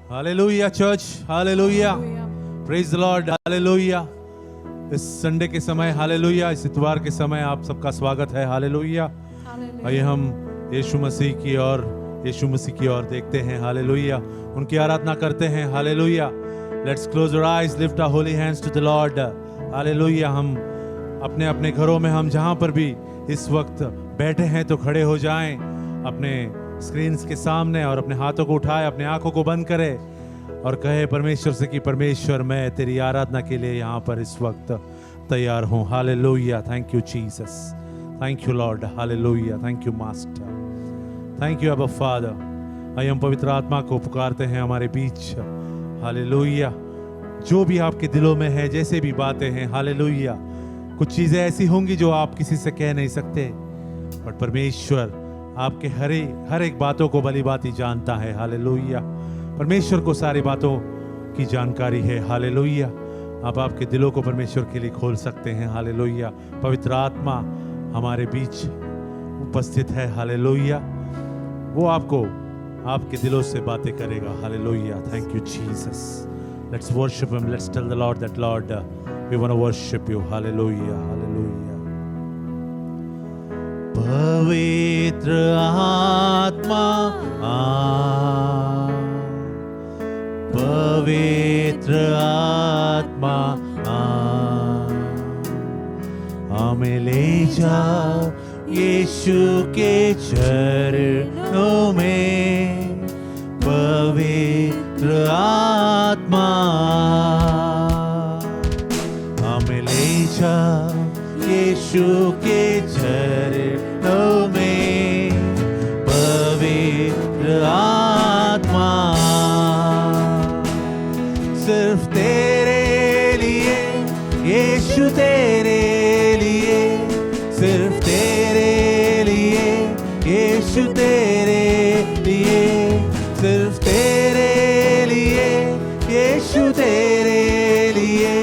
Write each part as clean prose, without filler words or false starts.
Hallelujah church, hallelujah, praise the Lord, hallelujah. इस Sunday के समय, हालेलुया, इस इतवार के समय आप सबका स्वागत है, हालेलुया। आइए हम यीशु मसीह की ओर देखते हैं, हालेलुया, उनकी आराधना करते हैं, hallelujah. Let's close our eyes, lift our holy hands to the Lord, hallelujah. हम अपने अपने घरों में, हम जहां पर भी इस वक्त बैठे हैं तो खड़े हो जाएं अपने स्क्रीन्स के सामने और अपने हाथों को उठाए, अपने आंखों को बंद करे और कहे परमेश्वर से कि परमेश्वर, मैं तेरी आराधना के लिए यहाँ पर इस वक्त तैयार हूँ। Hallelujah, thank you Jesus, thank you Lord, hallelujah, thank you master, thank you अबा फादर। आइए हम पवित्र आत्मा को पुकारते हैं हमारे बीच, हालेलुया। जो भी आपके दिलों में है, जैसे भी बातें हैं, हालेलुया, कुछ चीजें ऐसी होंगी जो आप किसी से कह नहीं सकते, बट परमेश्वर आपके हर एक बातों को भली भांति जानता है, हालेलुया। परमेश्वर को सारी बातों की जानकारी है, हालेलुया। आप आपके दिलों को परमेश्वर के लिए खोल सकते हैं, हालेलुया। पवित्र आत्मा हमारे बीच उपस्थित है, हालेलुया। वो आपको आपके दिलों से बातें करेगा, hallelujah. Thank you Jesus. Let's worship him, let's tell the Lord that Lord we want to worship you, hallelujah, hallelujah. पवित्र आत्मा आ, पवित्र आत्मा आ, हमें ले जाओ यीशु के चरणों में। पवित्र आत्मा हमें ले जाओ यीशु के चरणों में। पवित्र आत्मा सिर्फ तेरे लिए, यीशु तेरे लिए, सिर्फ तेरे लिए, यीशु तेरे लिए, सिर्फ तेरे लिए, यीशु तेरे लिए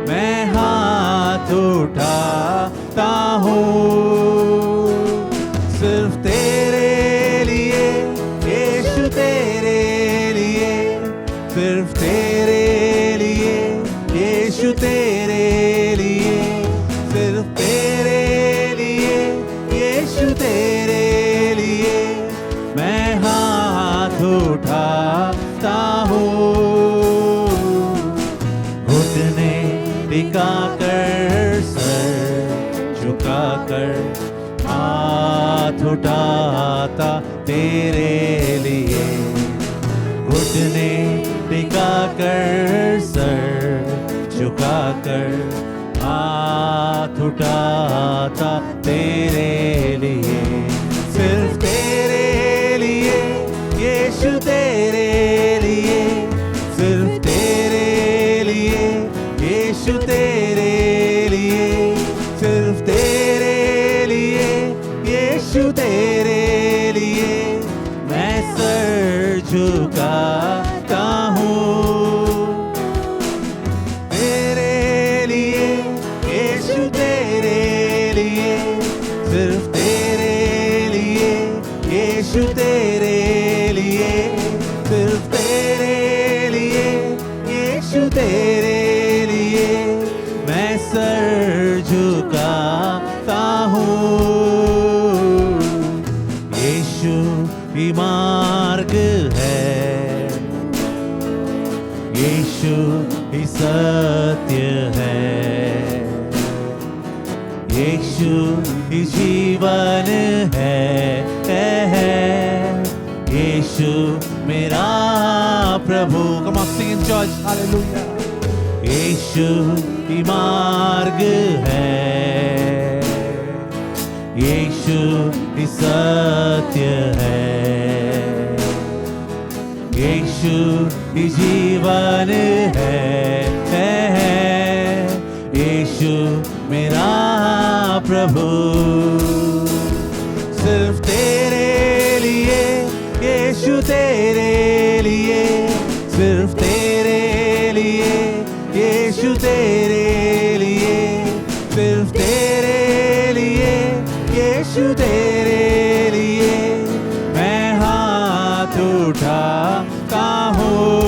मैं हाथ उठाता हूँ। सिर्फ तेरे लिए, यीशु तेरे लिए, सिर्फ तेरे लिए, यीशु तेरे लिए, सिर्फ तेरे लिए, यीशु तेरे लिए मैं हाथ उठाता हूँ। घुटने टिका कर, सर झुका कर, हाथ उठाता तेरे लिए। घुटने टिका कर, सर झुका कर, हाथ उठाता तेरे लिए। सिर्फ तेरे लिए, यीशु तेरे लिए, सिर्फ तेरे लिए, यीशु तेरे लिए, सिर्फ तेरे लिए, यीशु तेरे लिए मैं सर झुकाता हूँ। तेरे लिए, यीशु तेरे लिए, सिर्फ तेरे लिए, यीशु तेरे लिए, सिर्फ तेरे लिए, यीशु तेरे लिए मैं सर झुकाता हूँ। यीशु ही मार्ग है, यीशु ही सत्य है, यीशु ही जीवन है, यीशु मेरा प्रभु। Come on, sing in church, hallelujah. यीशु ही मार्ग है, यीशु ही सत्य है, यीशु ही जीवन है, यीशु मेरा प्रभु। सिर्फ तेरे लिए, यीशु तेरे लिए, सिर्फ तेरे लिए, यीशु तेरे लिए, सिर्फ तेरे लिए, यीशु तेरे लिए मैं हाथ उठाता हूँ।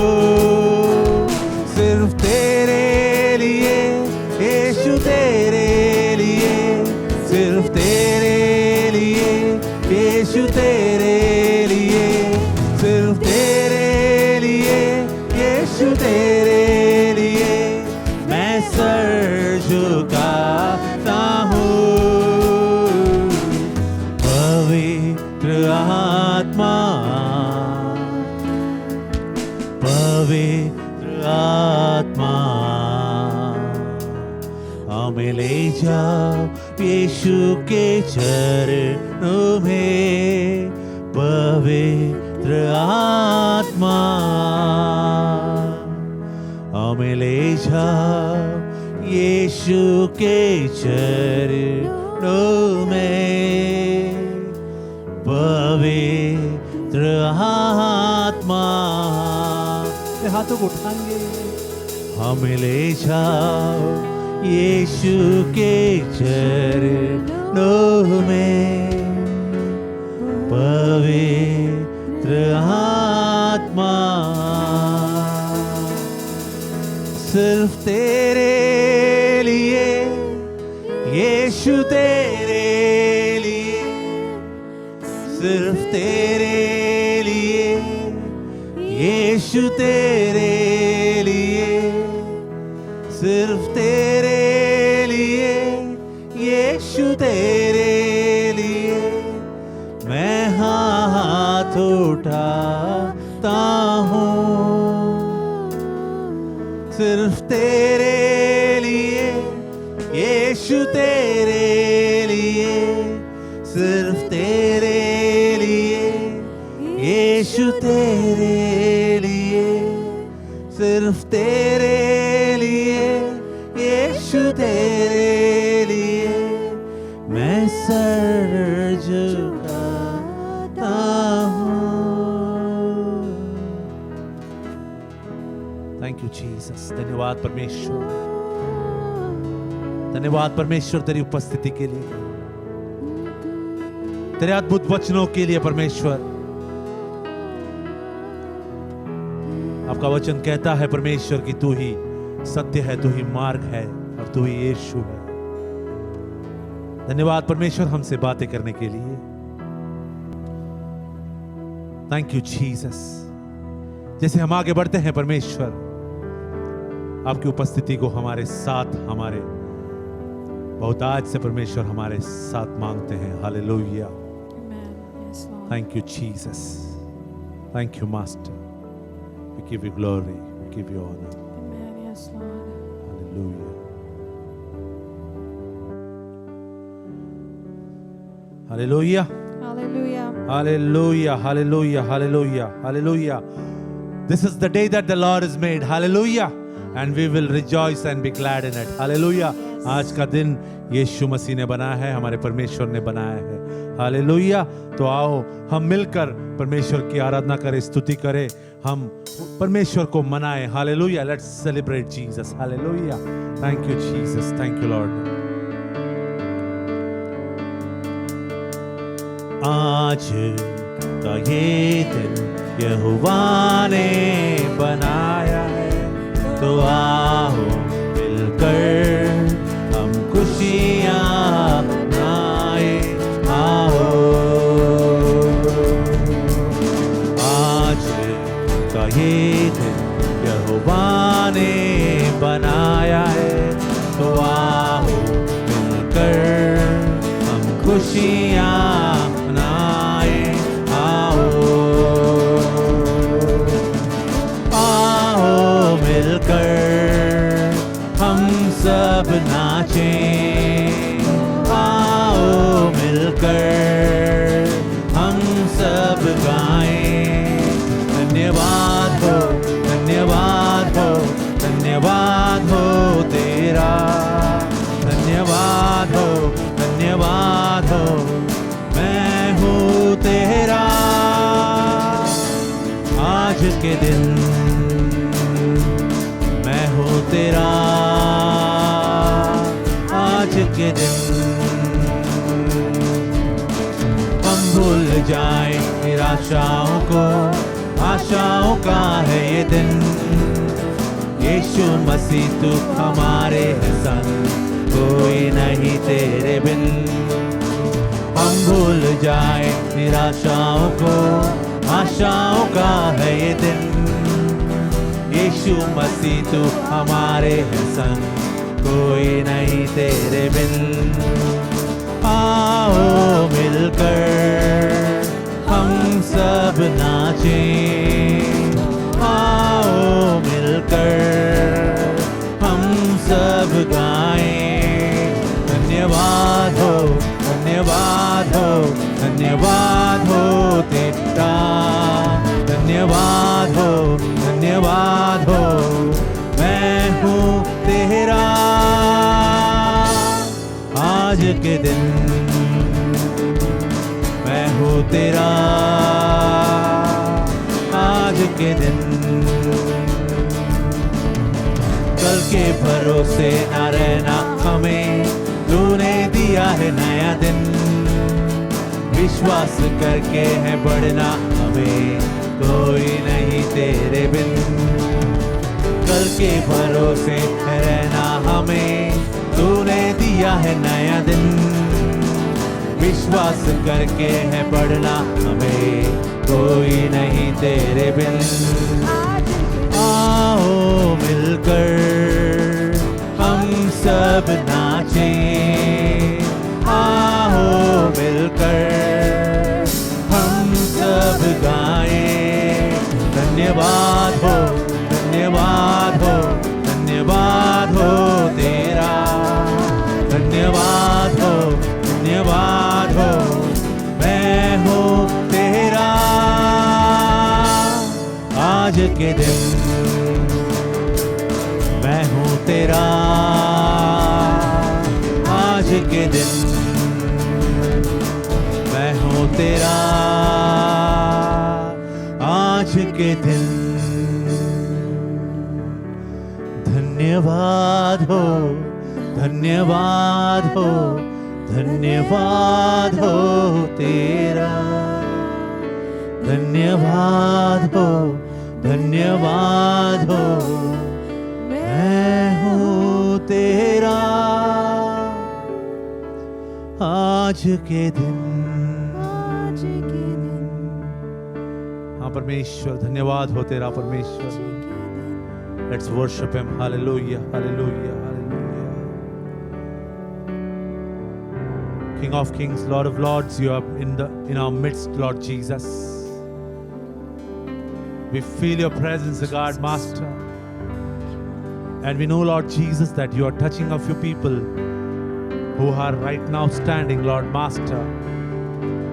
पवित्र आत्मा हमें ले जाओ यीशु के चरणों में। पवित्र आत्मा हमें ले जाओ यीशु के चरणों में। पवित्र आत्मा, हाथों को उठाएंगे, हमें ले जाओ यीशु के चरणों में। पवित्र आत्मा सिर्फ तेरे लिए यीशु, तेरे लिए, सिर्फ तेरे लिए यीशु, तेरे लिए, सिर्फ तेरे लिए यीशु, तेरे लिए मैं हाथ उठाता हूँ। सिर्फ तेरे लिए यीशु, तेरे लिए, सिर्फ तेरे लिए यीशु, तेरे लिए, सिर्फ तेरे लिए यीशु, तेरे लिए मैं सर झुकाता हूँ। Thank you Jesus. धन्यवाद परमेश्वर, धन्यवाद परमेश्वर तेरी उपस्थिति के लिए, तेरे अद्भुत वचनों के लिए परमेश्वर। आपका वचन कहता है परमेश्वर कि तू ही सत्य है, तू ही मार्ग है और तू ही यीशु है। धन्यवाद परमेश्वर हमसे बातें करने के लिए। Thank you Jesus. जैसे हम आगे बढ़ते हैं परमेश्वर, आपकी उपस्थिति को हमारे साथ, हमारे बहुत आज से परमेश्वर हमारे साथ मांगते हैं। Hallelujah. Thank you Jesus. Thank you master. We give you glory, we give you honor. Amen. Yes, Lord. Hallelujah. Hallelujah. Hallelujah. Hallelujah. Hallelujah. Hallelujah. Hallelujah. This is the day that the Lord has made. Hallelujah. And we will rejoice and be glad in it. Hallelujah. आज का दिन यीशु मसीह ने बनाया है, हमारे परमेश्वर ने बनाया है। हालेलुया। तो आओ हम मिलकर परमेश्वर की आराधना करें, स्तुति करें, हम परमेश्वर को मनाएं। Hallelujah. Let's celebrate Jesus. Hallelujah. Thank you Jesus. Thank you Lord. आज का ये दिन यहोवा ने बनाया है, तो आओ मिलकर हम खुशियाँ मनाए। आओ आज का ये दिन यहोवा ने बनाया है, तो आओ मिलकर हम खुशियाँ मनाए। आओ आओ मिलकर हम सब नाचें। आओ मिलकर हम सब गाएं। धन्यवाद हो, धन्यवाद हो, धन्यवाद हो तेरा। धन्यवाद हो, धन्यवाद हो, मैं हूँ तेरा। आज के दिन मैं हूँ तेरा। आज के दिन हम भूल जाएं निराशाओं को, आशाओं का है ये दिन। यीशु मसीह तू हमारे है संग, कोई नहीं तेरे बिन। हम भूल जाएं निराशाओं को, आशाओं का है ये दिन। यीशु मसीह तू हमारे है संग, कोई नहीं तेरे बिन। आओ मिलकर हम सब नाचें। आओ धन्यवाद हो, धन्यवाद हो। मैं हूँ तेरा आज के दिन, मैं हूँ तेरा आज के दिन। कल के भरोसे न रहना हमें, तूने दिया है नया दिन। विश्वास करके है बढ़ना हमें, कोई नहीं तेरे बिन। कल के भरोसे है रहना हमें, तूने दिया है नया दिन। विश्वास करके है बढ़ना हमें, कोई नहीं तेरे बिन। आओ मिलकर हम सब नाचें, आओ मिलकर हम सब गाएं। धन्यवाद हो, धन्यवाद हो, धन्यवाद हो तेरा। धन्यवाद हो, धन्यवाद हो। मैं हूँ तेरा आज के दिन, मैं हूँ तेरा आज के दिन। मैं हूँ तेरा आज के दिन। धन्यवाद हो, धन्यवाद हो, धन्यवाद हो तेरा। धन्यवाद हो, धन्यवाद हो। मैं हूँ तेरा आज के दिन। हाँ परमेश्वर, धन्यवाद हो तेरा परमेश्वर। Let's worship him. Hallelujah, hallelujah, hallelujah. King of kings, Lord of lords, you are in our midst, Lord Jesus. We feel your presence, God, Master. And we know, Lord Jesus, that you are touching a few people who are right now standing, Lord Master,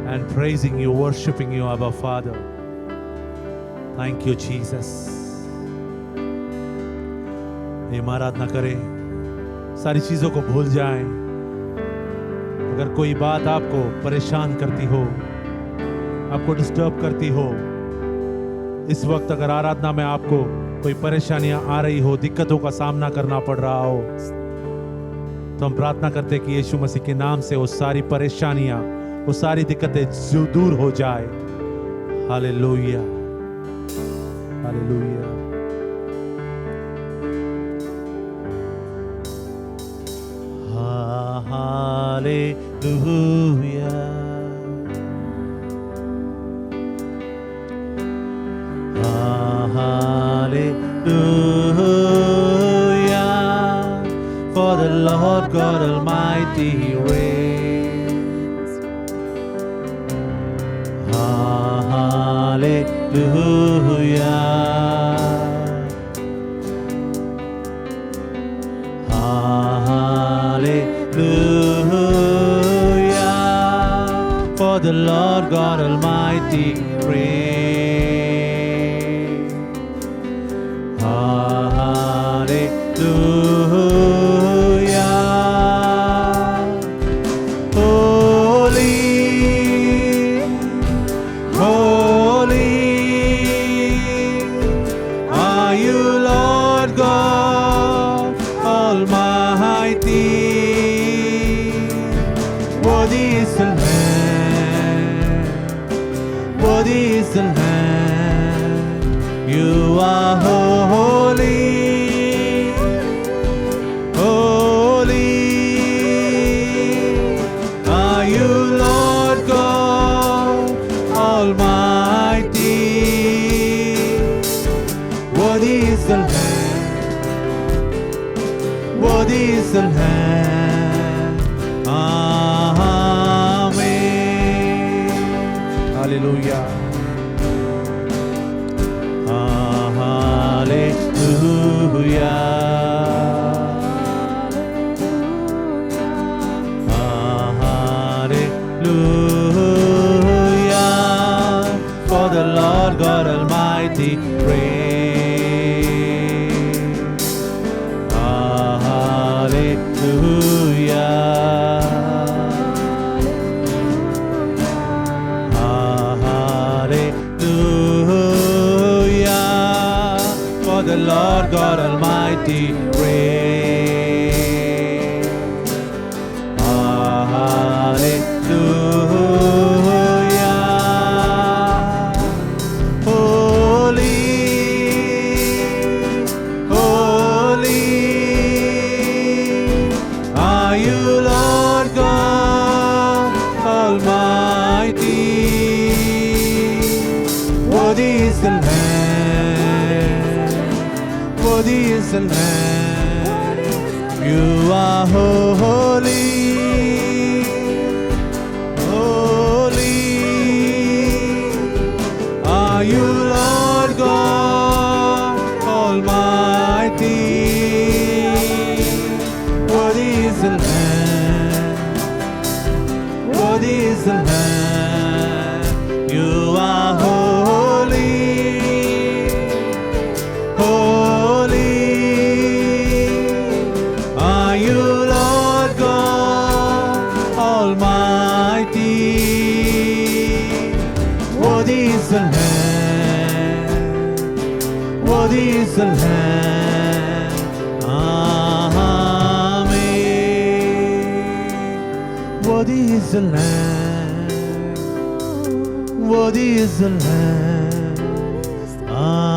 and praising you, worshiping you, Abba Father. Thank you, Jesus. ये आराधना करें, सारी चीजों को भूल जाएं। अगर कोई बात आपको परेशान करती हो, आपको डिस्टर्ब करती हो, इस वक्त अगर आराधना में आपको कोई परेशानियां आ रही हो, दिक्कतों का सामना करना पड़ रहा हो, तो हम प्रार्थना करते हैं कि यीशु मसीह के नाम से वो सारी परेशानियां, वो सारी दिक्कतें जो दूर हो जाए। Hallelujah, hallelujah. Hallelujah. Hallelujah. For the Lord God Almighty reigns. Hallelujah. Hallelujah, for the Lord God Almighty reigns. Hallelujah. Holy, holy are you, Lord God Almighty. Worthy is the Lamb, worthy is the Lamb. You are holy, holy are you, Lord God Almighty. Worthy is the Lamb, worthy is the Lamb. Amen. Hallelujah. Hallelujah. Hallelujah. For the Lord God Almighty praise. Hallelujah. Hallelujah. For the Lord God Almighty reigns. Hallelujah. Holy, holy are you, Lord God Almighty. Worthy is the Lamb, worthy is the Lamb. You are holy, holy are you, Lord God Almighty. Worthy is the Lamb, worthy is the Lamb. You are holy, holy are you, Lord God Almighty. Worthy is the Lamb, worthy is the Lamb. Amen. Worthy is the Lamb, worthy is the Lamb. Amen.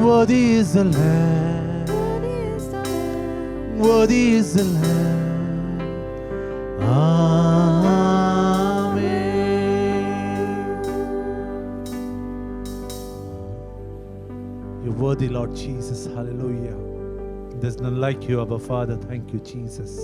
Worthy is the Lamb, worthy is the Lamb. Amen. You're worthy, Lord Jesus. Hallelujah. There's none like you, Abba Father. Thank you, Jesus.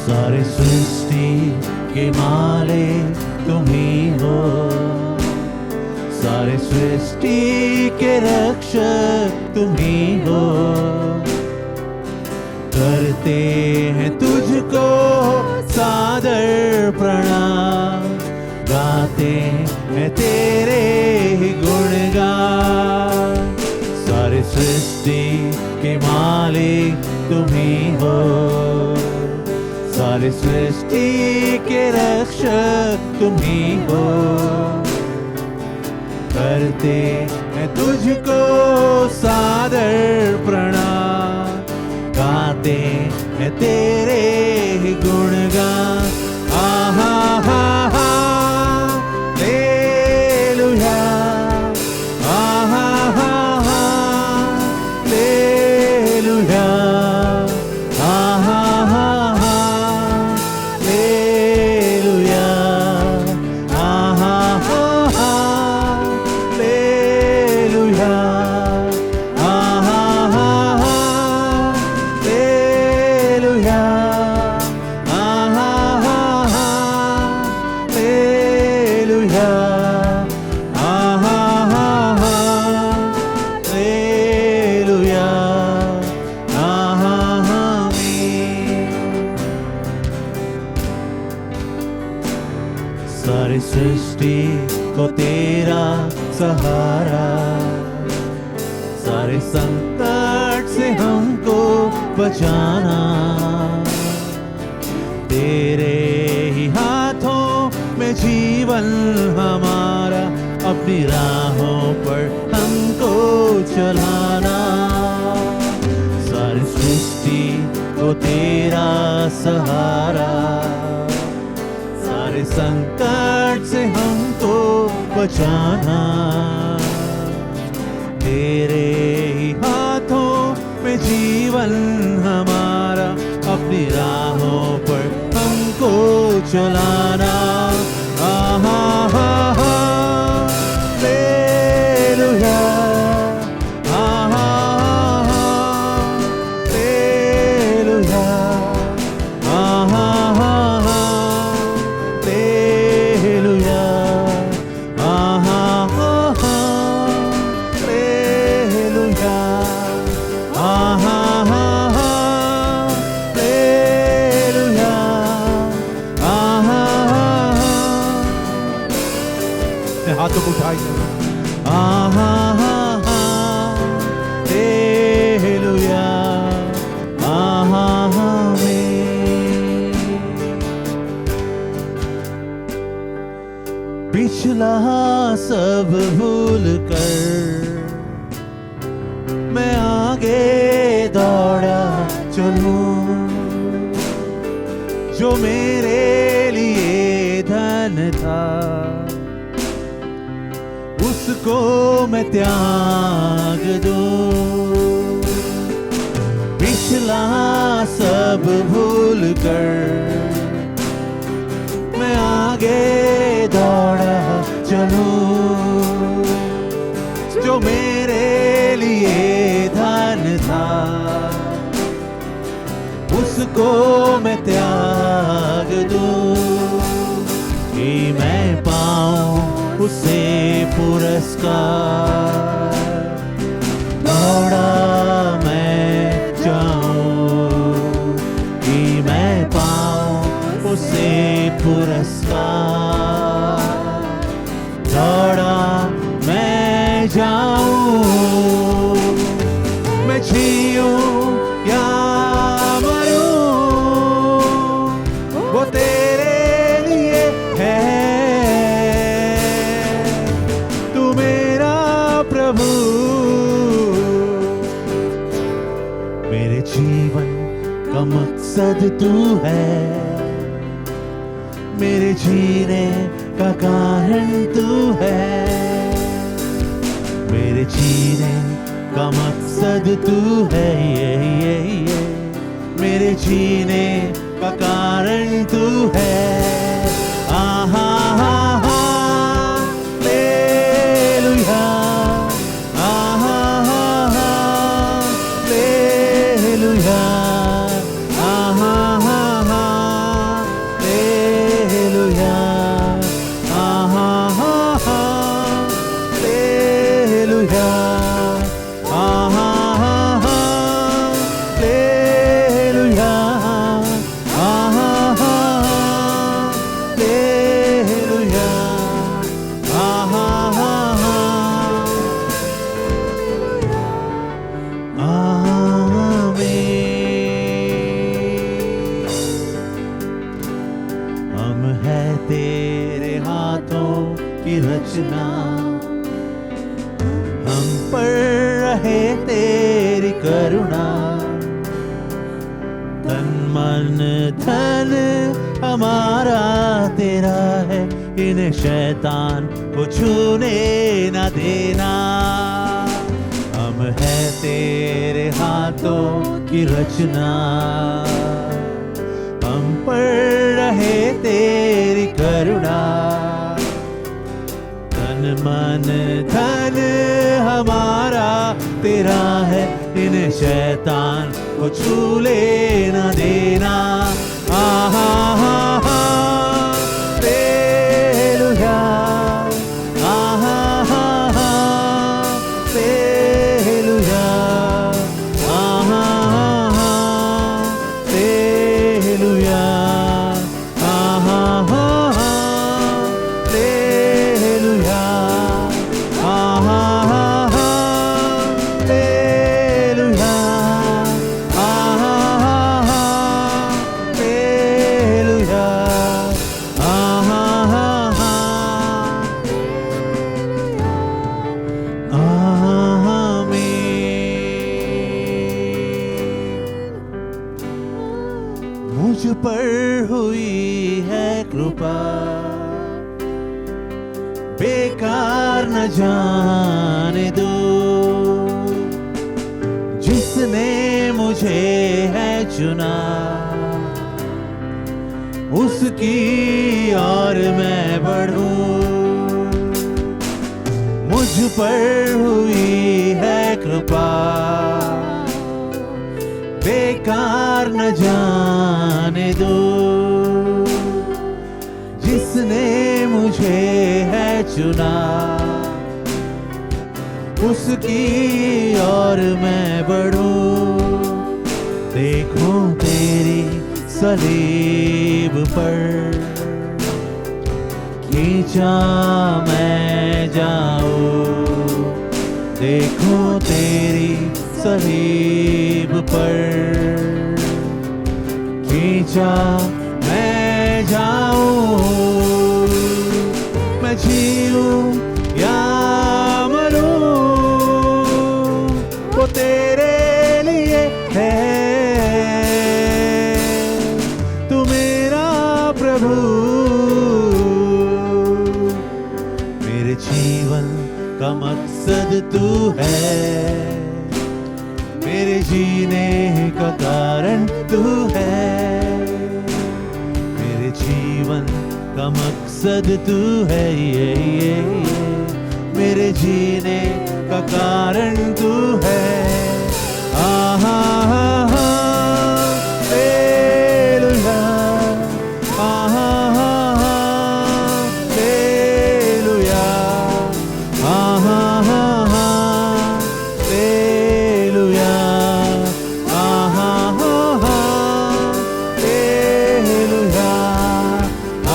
सारे सृष्टि के मालिक तुम ही हो, सारे सृष्टि के रक्षक तुम ही हो। करते हैं तुझको सादर प्रणाम, गाते हैं तेरे ही गुणगान। सारे सृष्टि के मालिक तुम ही हो, सारे सृष्टि के रक्षक तुम ही हो। करते हैं तुझको सादर प्रणाम, गाते हैं तेरे ही गुणगान। आहा हा हा लेलुया, आहा हा हा लेलुया, आहा हा हा लेलुया, आहा हा हा लेलुया, आहा हा हा लेलुया, आहा हा हा लेलुया, आहा हा हा लेलुया, आहा हा सारी सृष्टि को तेरा सहारा, सारे संकट से हमको बचाना। तेरे ही हाथों में जीवन हमारा, अपनी राहों पर हमको चलाना। सारी सृष्टि को तेरा सहारा, सारे संकट से हमको बचाना। तेरे ही हाथों में जीवन हमारा, अपनी राहों पर हमको चलाना। आहा हा हा हालेलुया, आहा हा हालेलुया, आहा हा हालेलुया, आहा हा हालेलुया, आहा हा हालेलुया, आहा हाथों को उठाइए। आहा हालेलुया, आहा में पिछला सब भूल कर मैं आगे दौड़ा चलूं। जो मेरे लिए धन था उसको मैं त्याग दूं। पिछला सब भूल कर मैं आगे दौड़ा चलूं। जो मेरे लिए धन था उसको मैं त्याग दूं, कि मैं पाऊं उससे पुरस्कार। दौड़ा मैं जाऊं कि मैं पाऊं उससे पुरस्कार। दौड़ा मैं जाऊं, मैं जीऊं या मरूं, वो तेरे लिए है। तू मेरा प्रभु, मेरे जीवन का मकसद तू है। मेरे जीने का कारण तू है। मेरे जीने का मकसद तू है। ये मेरे जीने का कारण तू है। आहा हा हालेलुया, आहा हा हालेलुया, आहा हा हालेलुया, आहा हा हालेलुया, आहा हा हालेलुया, आहा हा हालेलुया, आहा हा आमीन। हम है तेरे हाथों की रचना, हम पर रहे तेरी करुणा। तन मन धन हमारा तेरा है, इन्हें शैतान को छूने न देना। हम है तेरे हाथों की रचना, हम पर रहे तेरी करुणा। तन मन धन हमारा तेरा है, इन्हें शैतान को छू लेना देना। आहा हा हालेलुया, आहा हा हालेलुया, आहा हा हालेलुया, आहा हा हालेलुया, आहा हा हालेलुया, आहा हा हालेलुया। कृपा बेकार न जाने दो। जिसने मुझे है चुना उसकी ओर मैं बढ़ूं। मुझ पर हुई है कृपा बेकार न जाने दो। जिसने मुझे है चुना उसकी ओर मैं बढ़ूं। देखो तेरी सलीब पर खींचा मैं जाऊं। देखो तेरी सलीब पर खींचा मैं जाऊं। मैं जीऊं या मरूं वो तेरे लिए है। तू मेरा प्रभु मेरे जीवन का मकसद तू है। मेरे जीने का कारण तू है। मेरे जीवन का मकसद तू है। ये मेरे जीने का कारण तू है। आहा आहा हालेलुया। आहा आहा हालेलुया। आहा आहा हालेलुया। आहा आहा हालेलुया।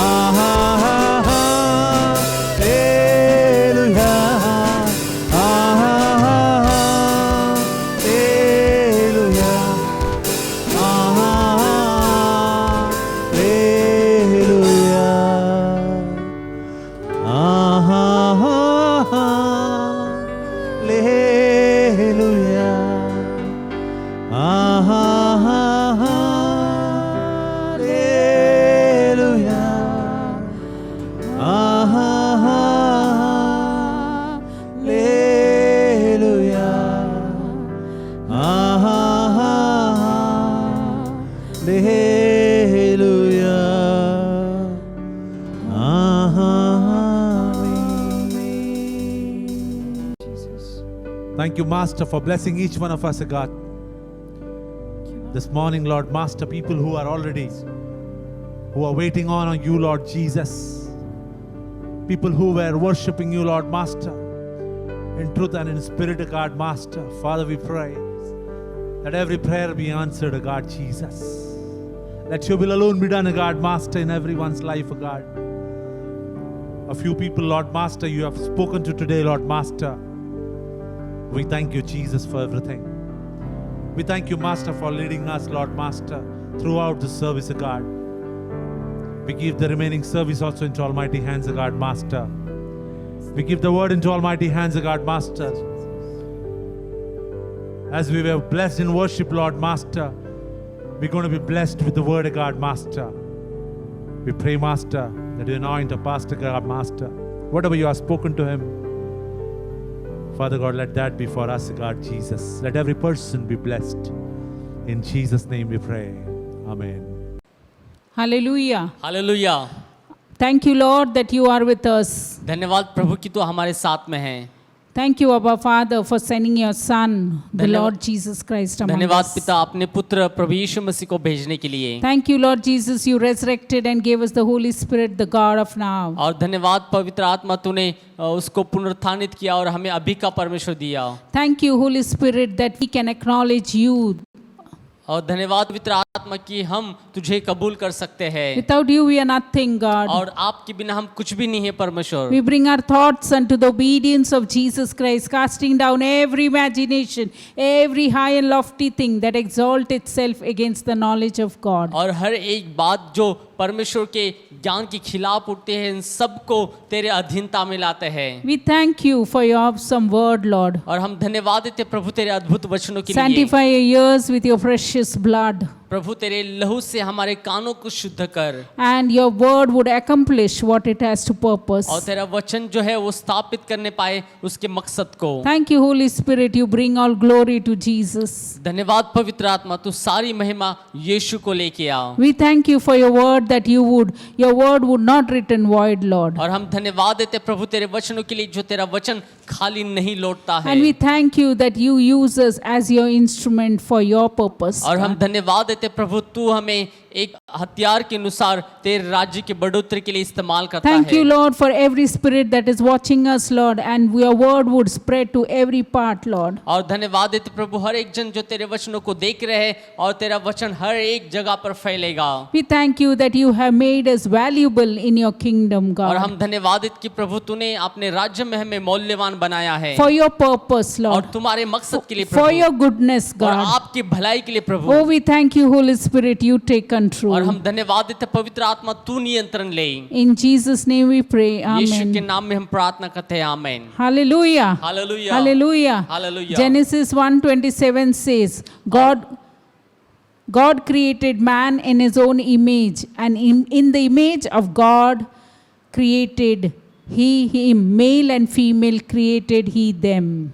आहा आहा हालेलुया। आहा आहा हालेलुया। आहा हालेलुया। आहा हालेलुया। आहा हालेलुया। आहा हालेलुया। आहा हालेलुया। आहा Jesus. Thank you, Master, for blessing each one of us, God. This morning, Lord, Master, people who are waiting on you, Lord Jesus. People who were worshiping you, Lord, Master, in truth and in spirit, God, Master. Father, we pray that every prayer be answered, God, Jesus. Let your will alone be done, God, Master, in everyone's life, God. A few people, Lord, Master, you have spoken to today, Lord, Master. We thank you, Jesus, for everything. We thank you, Master, for leading us, Lord, Master, throughout the service, God. We give the remaining service also into almighty hands, God, Master. We give the word into almighty hands, God, Master. As we were blessed in worship, Lord, Master, we're going to be blessed with the word, God, Master. We pray, Master, that you anoint a pastor, God, Master. Whatever you have spoken to him, Father God, let that be for us, God, Jesus. Let every person be blessed. In Jesus' name we pray. Amen. Hallelujah. Hallelujah. Thank you, Lord, that you are with us. धन्यवाद प्रभु कि तू हमारे साथ में है। Thank you, Abba Father, for sending your Son, the धन्यवाद- Lord Jesus Christ among धन्यवाद us. पिता अपने पुत्र प्रभु यीशु मसीह को भेजने के लिए। Thank you, Lord Jesus, you resurrected and gave us the Holy Spirit, the God of now. और धन्यवाद पवित्र आत्मा तूने उसको पुनरुत्थानित किया और हमें अभी का परमेश्वर दिया। Thank you, Holy Spirit, that we can acknowledge you. और धन्यवाद पवित्र आत्मा कि हम तुझे कबूल कर सकते हैं। Without you, we are nothing, God. और आपके बिना हम कुछ भी नहीं है परमेश्वर। We bring our thoughts unto the obedience of Jesus Christ, casting down every imagination, every high and lofty thing that exalt itself against the knowledge of God. और हर एक बात जो परमेश्वर के ज्ञान के खिलाफ उठते हैं इन सबको तेरे अधीनता में लाते हैं। We thank you for your awesome word, Lord. और हम धन्यवाद देते प्रभु तेरे अद्भुत वचनों के लिए। Sanctify your ears with your precious blood. प्रभु तेरे लहू से हमारे कानों को शुद्ध कर, and your word would accomplish what it has to purpose. और तेरा वचन जो है वो स्थापित करने पाए उसके मकसद को। Thank you, Holy Spirit. You bring all glory to Jesus. धन्यवाद पवित्र आत्मा, तू सारी महिमा यीशु को लेके आ। We thank you for your word that your word would not return void, Lord. और हम धन्यवाद देते प्रभु तेरे वचनों के लिए जो तेरा वचन खाली नहीं लौटता है। And we thank you that you use us as your instrument for your purpose. और हम धन्यवाद देते प्रभु तू हमें एक हथियार के अनुसार तेरे राज्य की बढ़ोतरी के लिए इस्तेमाल करता Thank है। you, Lord, for every spirit that is watching us, Lord, and your word would spread to every part, Lord. और धन्यवाद देते प्रभु हर एक जन जो तेरे वचनों को देख रहे हैं और तेरा वचन हर एक जगह पर फैलेगा। We thank you that you have made us valuable in your kingdom, और God, हम धन्यवाद देते कि प्रभु तूने अपने राज्य में हमें मौल्यवान बनाया है for your purpose, और Lord, तुम्हारे मकसद के लिए for प्रभु your goodness, और God. आपकी भलाई के लिए प्रभु। Oh, we thank you, Holy Spirit, you take और control. हम धन्यवाद देते पवित्र आत्मा तू नियंत्रण ले। In Jesus' name we pray. यीशु के Amen. नाम में हम प्रार्थना करते हैं, आमीन। Hallelujah. Hallelujah. Hallelujah. Hallelujah. Genesis 1:27 says, God created man in his own image, and in the image of God created he him, male and female created he them.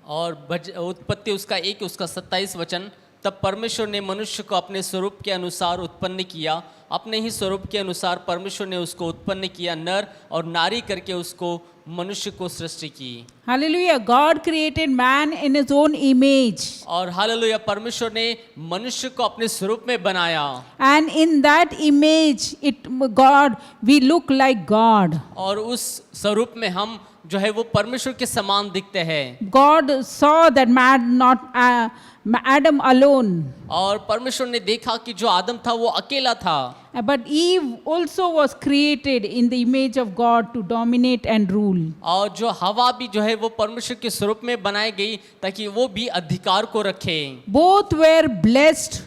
और उत्पत्ति उसका 1 उसका 27 वचन, तब परमेश्वर ने मनुष्य को अपने स्वरूप के अनुसार उत्पन्न किया, अपने ही स्वरूप के अनुसार परमेश्वर ने उसको उत्पन्न किया, नर और नारी करके उसको मनुष्य को सृष्टि की। Hallelujah. God created man in his own image. और हालेलुया, परमेश्वर ने मनुष्य को अपने स्वरूप में बनाया And in that image, we look like God. और उस स्वरूप में हम जो है वो परमेश्वर के समान दिखते हैं। God saw that man, not Adam alone, और परमेश्वर ने देखा कि जो आदम था वो अकेला था, but Eve also was created in the image of God to dominate and rule. और जो हवा भी जो है वो परमेश्वर के स्वरूप में बनाई गई ताकि वो भी अधिकार को रखे। Both were blessed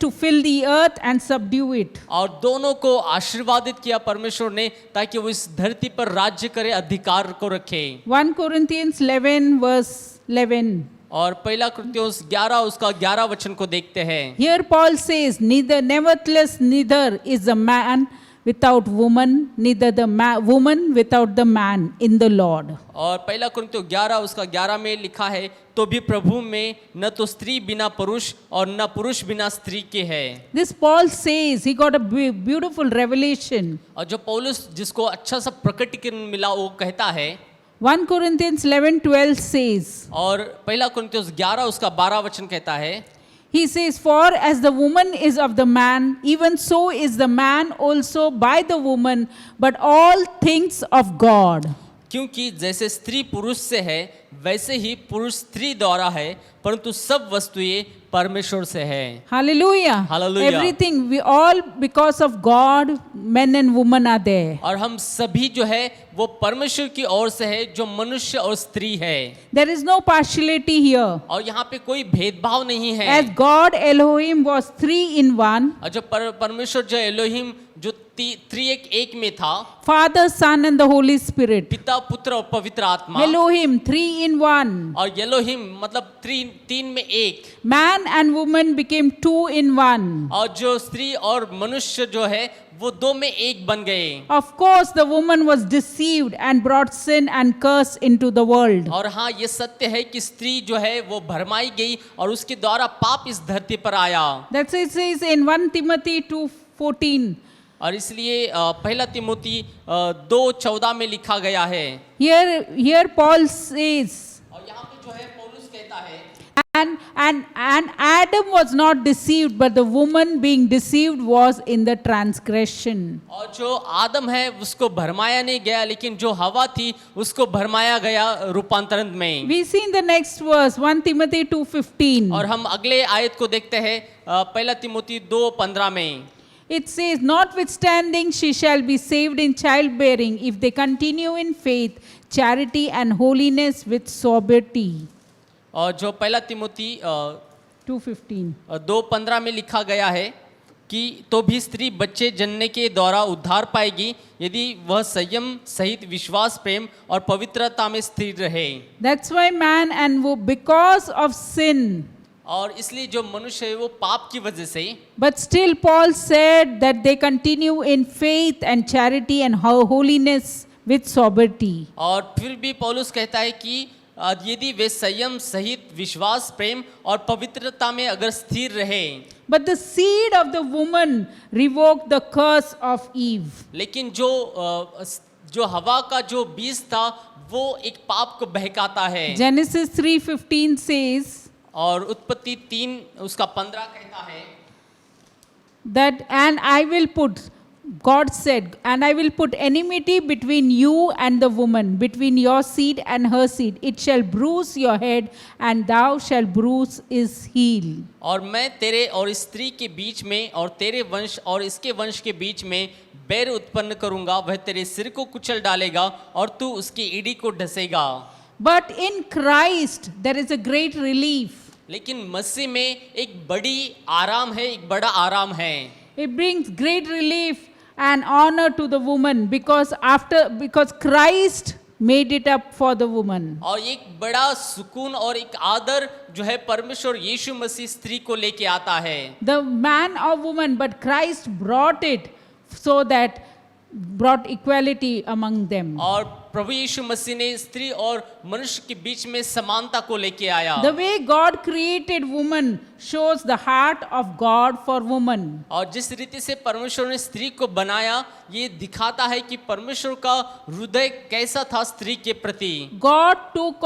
to fill the earth and subdue it. और दोनों को आशीर्वादित किया परमेश्वर ने ताकि वो इस धरती पर राज्य करे, अधिकार को रखे। 1 Corinthians 11 verse 11. और पहला कुरिन्थियों 11 उसका 11 वचन को देखते हैं। Here Paul says, neither is the man without woman, neither the woman without the man in the Lord. और पहला कुरिन्थियों 11 उसका 11 में लिखा है, तो भी प्रभु में न तो स्त्री बिना पुरुष और न पुरुष बिना स्त्री के है। This Paul says, he got a beautiful revelation. और जो पौलुस जिसको अच्छा सा प्रकटीकरण मिला वो कहता है, 1 Corinthians 11:12 says, और पहला कुरिन्थियों 11 उसका 12 वचन कहता है, he says, for as the woman is of the man, even so is the man also by the woman, but all things of God. क्योंकि जैसे स्त्री पुरुष से है वैसे ही पुरुष स्त्री द्वारा है, परंतु सब वस्तुएं परमेश्वर से है। Hallelujah. Hallelujah. Everything, we all because of God, men and women are there. और हम सभी जो है वो परमेश्वर की ओर से है, जो मनुष्य और स्त्री है। There is no partiality here. और यहाँ पे कोई भेदभाव नहीं है। As God Elohim was 3 in 1, और जो परमेश्वर जो एलोहिम जो त्रिएक एक में था, Father, Son and the Holy Spirit. पिता पुत्र और पवित्र आत्मा, Elohim 3 in 1. और एलोहिम मतलब तीन में एक, Man and woman became 2 in 1. और जो स्त्री और मनुष्य जो है वो 2 में एक बन गए। Of course, the woman was deceived and brought sin and curse into the world. और हाँ, ये सत्य है कि स्त्री जो है वो भरमाई गई और उसके द्वारा पाप इस धरती पर आया। That's it says in 1 Timothy 2:14. और इसलिए पहला तिमोथी 2:14 में लिखा गया है। Here Paul says, और यहाँ पे जो है पौलुस कहता है, and Adam was not deceived, but the woman being deceived was in the transgression. और जो आदम है उसको भरमाया नहीं गया, लेकिन जो हवा थी उसको भरमाया गया रूपांतरण में। We see in the next verse 1 Timothy 2:15. और हम अगले आयत को देखते हैं पहला तिमोथी 2:15 में। It says, notwithstanding she shall be saved in childbearing if they continue in faith, charity and holiness with sobriety. और जो पहला तिमोथी 2:15. 2:15 में लिखा गया है कि तो भी स्त्री बच्चे जनने के द्वारा उद्धार पाएगी यदि वह संयम सहित विश्वास, प्रेम और पवित्रता में स्थिर रहे। That's why man and because of sin, और इसलिए जो मनुष्य है वो पाप की वजह से, But still, Paul said that they continue in faith and charity and holiness with sobriety. और फिर भी पौलुस कहता है कि यदि वे संयम सहित विश्वास, प्रेम और पवित्रता में अगर स्थिर रहे, But the seed of the woman revoked the curse of Eve. लेकिन जो हवा का जो बीज था वो एक पाप को बहकाता है। Genesis 3:15 says और उत्पत्ति 3 उसका 15 कहता है that, and I will put, God said, and I will put enmity between you and the woman, between your seed and her seed. It shall bruise your head, and thou shall bruise his heel. और मैं तेरे और स्त्री के बीच में और तेरे वंश और इसके वंश के बीच में बैर उत्पन्न करूंगा, वह तेरे सिर को कुचल डालेगा और तू उसकी एड़ी को ढसेगा। But in Christ there is a great relief. लेकिन मसीह में एक बड़ी आराम है, एक बड़ा आराम है। It brings great relief and honor to the woman because Christ made it up for the woman. और एक बड़ा सुकून और एक आदर जो है परमेश्वर यीशु मसीह स्त्री को लेके आता है। The man or woman, but Christ brought it so that brought equality among them. और प्रभु यीशु मसीह ने स्त्री और मनुष्य के बीच में समानता को लेके आया। The way God created woman shows the heart of God for woman. और जिस रीति से परमेश्वर ने स्त्री को बनाया, ये दिखाता है कि परमेश्वर का हृदय कैसा था स्त्री के प्रति। God took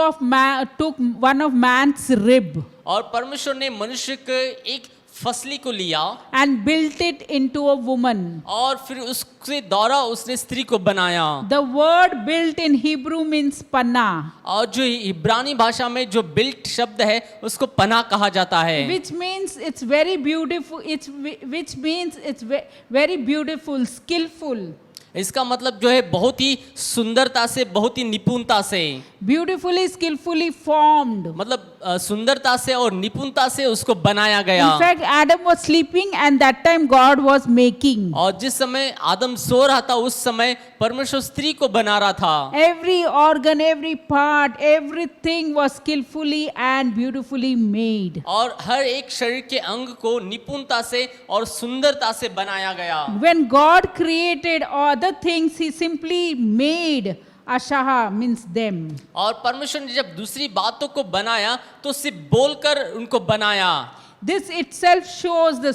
one of man's rib और परमेश्वर ने मनुष्य के एक फसली को लिया and built it into a woman. और फिर उसके द्वारा उसने स्त्री को बनाया। The word built in Hebrew means panah, और जो इब्रानी भाषा में जो बिल्ट शब्द है उसको पनाह कहा जाता है, which means it's very beautiful. Which means it's very beautiful, skillful. इसका मतलब जो है बहुत ही सुंदरता से, बहुत ही निपुणता से, Beautifully, skillfully formed. मतलब सुंदरता से और निपुणता से उसको बनाया गया। In fact, Adam was sleeping and that time God was making. और जिस समय आदम सो रहा था उस समय परमेश्वर स्त्री को बना रहा था। Every organ, every part, everything was skillfully and beautifully made. और हर एक शरीर के अंग को निपुणता से और सुंदरता से बनाया गया। When God created other things, He simply made. Ashaha means them. और परमेश्वर ने जब दूसरी बातों को बनाया तो सिर्फ बोलकर उनको बनाया। This itself shows the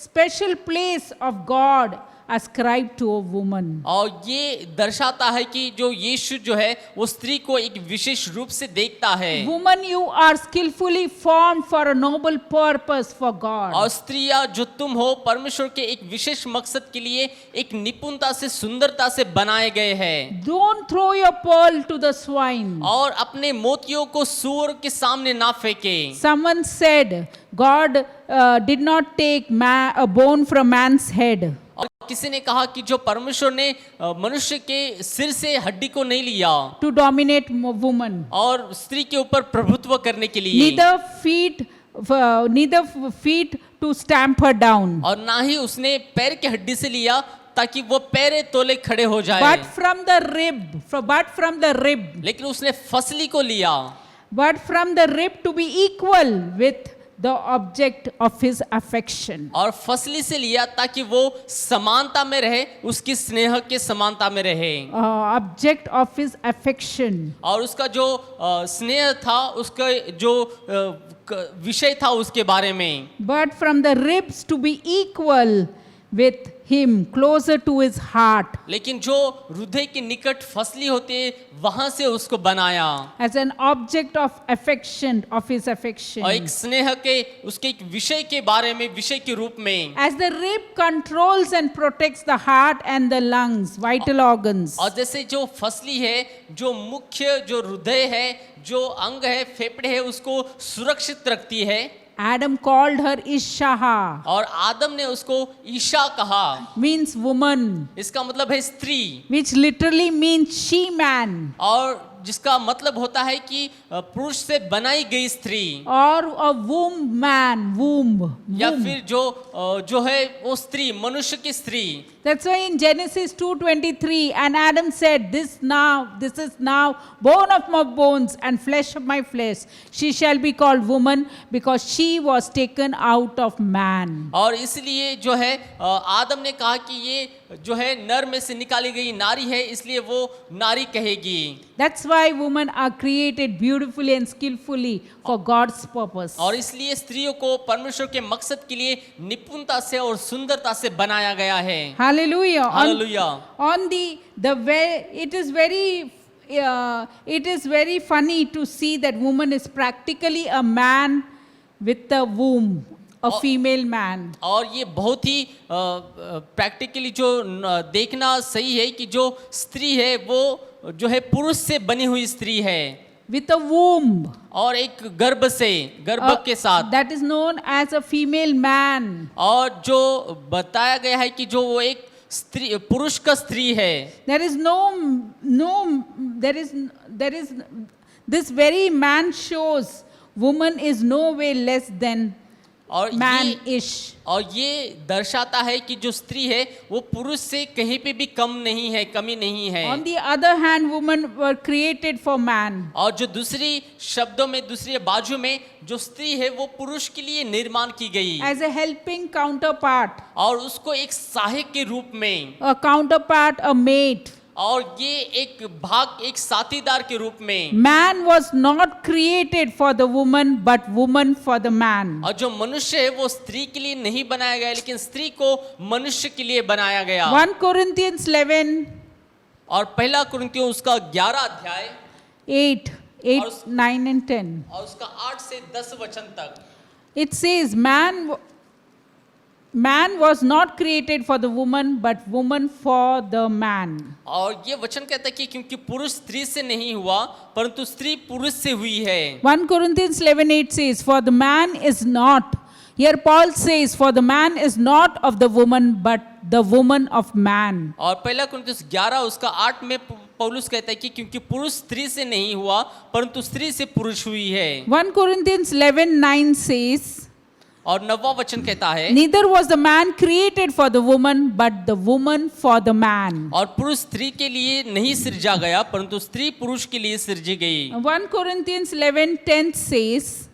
special place of God ascribed to a woman. और ये दर्शाता है कि जो यीशु जो है वो स्त्री को एक विशेष रूप से देखता है। Woman, you are skillfully formed for a noble purpose for God. और स्त्रियां जो तुम हो परमेश्वर के एक विशेष मकसद के लिए एक निपुणता से, सुंदरता से बनाए गए हैं। Don't throw your pearl to the swine. और अपने मोतियों को सूअर के सामने ना फेंके। Someone said, God did not take a bone from man's head. और किसी ने कहा कि जो परमेश्वर ने मनुष्य के सिर से हड्डी को नहीं लिया To dominate woman. और स्त्री के ऊपर प्रभुत्व करने के लिए, Neither feet to stamp her down. और ना ही उसने पैर की हड्डी से लिया ताकि वो पैरे तोले खड़े हो जाए, But from the rib. लेकिन उसने फसली को लिया, But from the rib to be equal with the object of his affection. और फसली से लिया ताकि वो समानता में रहे, उसकी स्नेह के समानता में रहे। Object of his affection. और उसका जो स्नेह था, उसका जो विषय था उसके बारे में। But from the ribs to be equal with him, closer to his heart. लेकिन जो हृदय के निकट फसली होती है वहां से उसको बनाया As an object of affection, of his affection. और एक स्नेह के उसके एक विषय के बारे में, विषय के रूप में। As the rib controls and protects the heart and the lungs, vital organs. और जैसे जो फसली है, जो मुख्य जो हृदय है, जो अंग है, फेफड़े है, उसको सुरक्षित रखती है। Adam called her Ishaha, और आदम ने उसको ईशा कहा, means woman, इसका मतलब है स्त्री। which literally means she-man. और जिसका मतलब होता है कि पुरुष से बनाई गई स्त्री, or a womb man, womb. या फिर जो है वो स्त्री, मनुष्य की स्त्री। That's why in Genesis 2:23, and Adam said, this is now bone of my bones and flesh of my flesh. She shall be called woman because she was taken out of man. और इसलिए जो है आदम ने कहा कि ये जो है नर में से निकाली गई नारी है, इसलिए वो नारी कहेगी। That's why women are created beautifully and skillfully for God's purpose. और इसलिए स्त्रियों को परमेश्वर के मकसद के लिए निपुणता से और सुंदरता से बनाया गया है। Hallelujah. Hallelujah. On the way, it is very funny to see that woman is practically a man with a womb, a female man. और ये बहुत ही प्रैक्टिकली जो देखना सही है कि जो स्त्री है वो जो है पुरुष से बनी हुई स्त्री है, With a womb. और एक गर्भ के साथ, That is known as a female man. और जो बताया गया है कि जो वो एक स्त्री, पुरुष का स्त्री है। There is this very man shows woman is no way less than और man-ish. ये दर्शाता है कि जो स्त्री है वो पुरुष से कहीं पे भी कम नहीं है, कमी नहीं है। On the other hand, women were created for man. और जो दूसरी शब्दों में, दूसरी बाजू में जो स्त्री है वो पुरुष के लिए निर्माण की गई, As a helping counterpart, और उसको एक सहायक के रूप में, a counterpart, a mate. और ये एक भाग, एक साथीदार के रूप में। Man was not created for the woman, but woman for the man. और जो मनुष्य है वो स्त्री के लिए नहीं बनाया गया, लेकिन स्त्री को मनुष्य के लिए बनाया गया। 1 Corinthians 11, और पहला कुरिन्थियों उसका 11 अध्याय 8, 9 and 10. और उसका 8 से 10 वचन तक, It says, man was not created for the woman, but woman for the man. और ये वचन कहता है कि क्योंकि पुरुष स्त्री से नहीं हुआ परंतु स्त्री पुरुष से हुई है। 1 Corinthians 11:8 says, for the man is not. Here Paul says, for the man is not of the woman, but the woman of man. और पहला कुरिन्थियों 11 उसका 8 में पौलुस कहता है कि क्योंकि पुरुष स्त्री से नहीं हुआ परंतु स्त्री से पुरुष हुई है। 1 Corinthians 11:9 says, और 9वां वचन कहता है, neither was the man created for the woman, but the woman for the man. और पुरुष स्त्री के लिए नहीं सृजा गया परंतु स्त्री पुरुष के लिए सृजी गई। 1 Corinthians 11:10 says,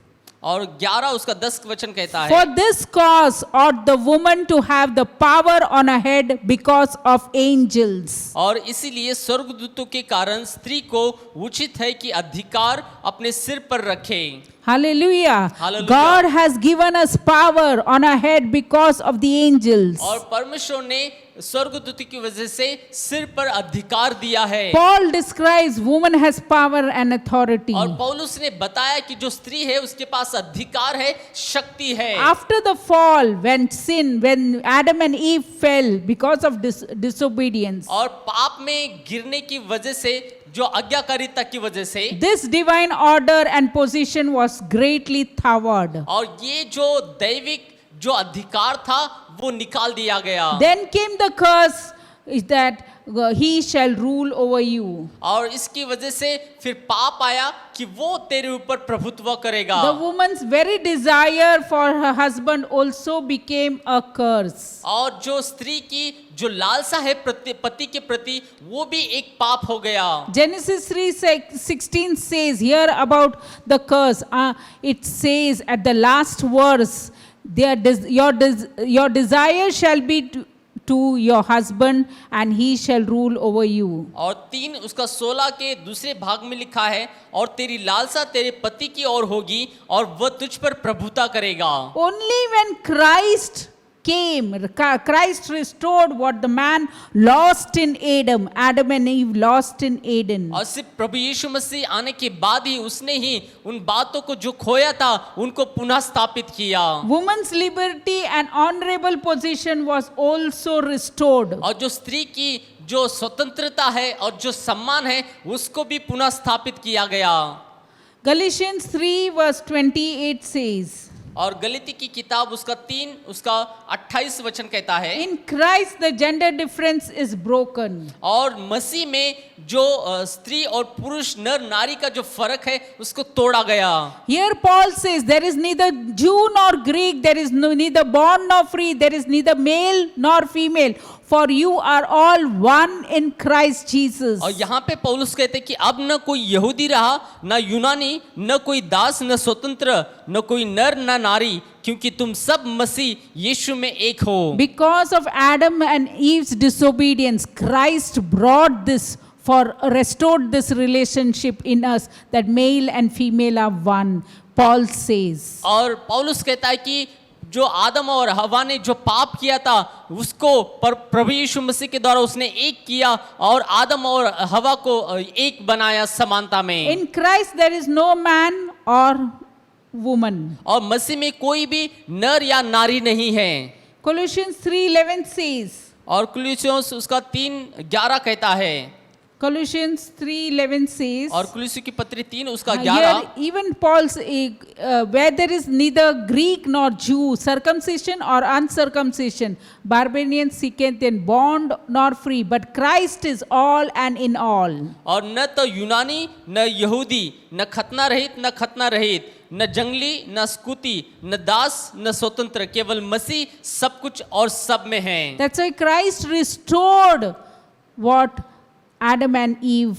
और 11 उसका 10 वचन कहता है, for this cause ought the woman to have the power on her head because of angels. और इसीलिए स्वर्गदूतों के कारण स्त्री को उचित है कि अधिकार अपने सिर पर रखे। Hallelujah. Hallelujah. God has given us power on our head because of the angels. और परमेश्वर ने स्वर्गदूत की वजह से सिर पर अधिकार दिया है। Paul describes woman has power and authority. और पौलुस ने बताया कि जो स्त्री है उसके पास अधिकार है, शक्ति है। After the fall, when Adam and Eve fell because of disobedience, और पाप में गिरने की वजह से, जो आज्ञाकारिता की वजह से, this divine order and position was greatly thwarted. और ये जो दैविक जो अधिकार था वो निकाल दिया गया। Then came the curse, is that he shall rule over you. और इसकी वजह से फिर पाप आया कि वो तेरे ऊपर प्रभुत्व करेगा। The woman's very desire for her husband also became a curse. और जो स्त्री की जो लालसा है पति के प्रति वो भी एक पाप हो गया। Genesis 3:16 says here about the curse. It says at the last verse, your desire shall be to your husband and he shall rule over you. और 3 उसका 16 के दूसरे भाग में लिखा है, और तेरी लालसा तेरे पति की ओर होगी और वह तुझ पर प्रभुता करेगा। Only when Christ came, Christ restored what the man lost in Adam and Eve lost in Eden. और सिर्फ प्रभु यीशु मसीह आने के बाद ही उसने ही उन बातों को जो खोया था उनको पुनः स्थापित किया। Woman's liberty and honorable position was also restored. और जो स्त्री की जो स्वतंत्रता है और जो सम्मान है उसको भी पुनः स्थापित किया गया। Galatians 3:28 says, और गलीती की किताब उसका 3 उसका 28 वचन कहता है, In Christ, the gender difference is broken. और मसीह में जो स्त्री और पुरुष नर नारी का जो फर्क है उसको तोड़ा गया। Here Paul says, there is neither Jew nor Greek, there is neither bond nor free, there is neither male nor female, for you are all one in Christ Jesus. और यहाँ पे पौलुस कहते हैं कि अब न कोई यहूदी रहा, न यूनानी, न कोई दास, न स्वतंत्र, न कोई नर न नारी, क्योंकि तुम सब मसीह यीशु में एक हो। Because of Adam and Eve's disobedience, Christ brought this for restored this relationship in us, that male and female are one. Paul says. और पौलुस कहता है कि जो आदम और हवा ने जो पाप किया था उसको प्रभु यीशु मसीह के द्वारा उसने एक किया और आदम और हवा को एक बनाया समानता में। In Christ there is no man or woman. और मसीह में कोई भी नर या नारी नहीं है। Colossians 3:11 says. और कुलुस्सियों उसका 3:11 कहता है। Colossians 3:11 says. और कुलुस्सियों की पत्री 3 उसका Here 11। even Paul where there is neither Greek nor Jew, circumcision or uncircumcision, barbarian, Scythian, bond nor free, but Christ is all and in all. और न तो यूनानी न यहूदी न खतना रहित न खतना रहित न जंगली न स्कूती न दास न स्वतंत्र, केवल मसीह सब कुछ और सब में है। That's why Christ restored what Adam and Eve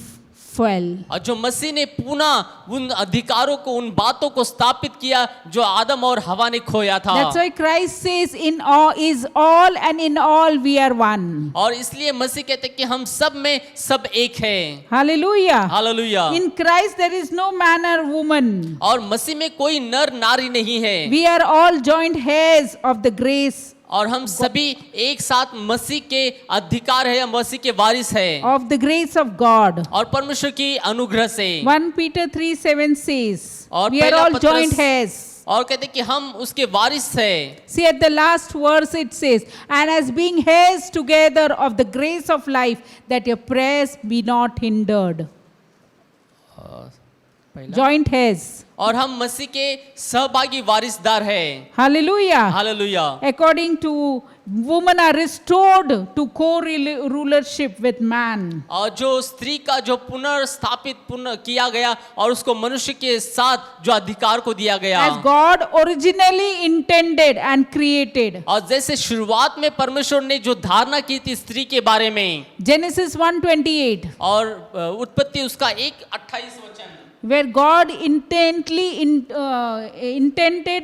fell. और जो मसीह ने पुनः उन अधिकारों को उन बातों को स्थापित किया जो आदम और हवा ने खोया था। That's why Christ says in all is all and in all we are one. और इसलिए मसीह कहते हैं कि हम सब में सब एक है। Hallelujah. Hallelujah. In Christ there is no man or woman. और मसीह में कोई नर नारी नहीं है। We are all joint heirs of the grace और हम सभी एक साथ मसीह के अधिकार है, मसीह के वारिस है of the grace of God. और परमेश्वर की अनुग्रह से। 1 Peter 3:7 says, और we are पहला all पत्रस- joint heirs. और कहते कि हम उसके वारिस है। See at the last verse it says, and as being heirs together of the grace of life, that your prayers be not hindered. Joint heirs. और हम मसीह के सहभागी वारिसदार है। Hallelujah. Hallelujah. According to women are restored to co-rulership with man. और जो स्त्री का जो पुनर्स्थापित पुनः किया गया और उसको मनुष्य के साथ जो अधिकार को दिया गया। As God originally intended and created. और जैसे शुरुआत में परमेश्वर ने जो धारणा की थी स्त्री के बारे में। Genesis 1:28. और उत्पत्ति उसका 1:28 वचन। Where God intended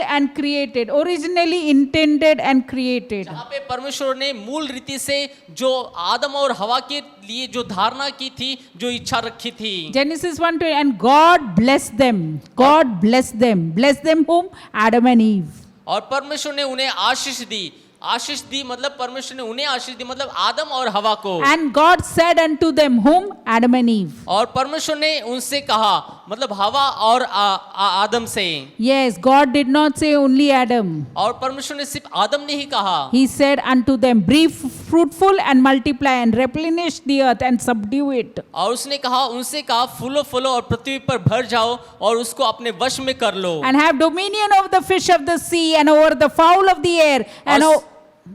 and created, originally intended and created. जहाँ पे परमेश्वर ने मूल रीति से जो आदम और हवा के लिए जो धारणा की थी, जो इच्छा रखी थी। Genesis 1:20, and God blessed them. God blessed them. Blessed them whom? Adam and Eve. और परमेश्वर ने उन्हें आशीष दी। आशीष दी मतलब परमेश्वर ने उन्हें आशीष दी मतलब आदम और हवा को। And God said unto them whom? Adam and Eve. और परमेश्वर ने उनसे कहा मतलब हवा और आदम से। Yes, God did not say only Adam. और परमेश्वर ने सिर्फ आदम ने ही कहा। He said unto them, be fruitful and multiply and replenish the earth and subdue it. और उसने कहा उनसे कहा फूलो फलो और पृथ्वी पर भर जाओ और उसको अपने वश में कर लो। And have dominion over the fish of the sea and over the fowl of the air and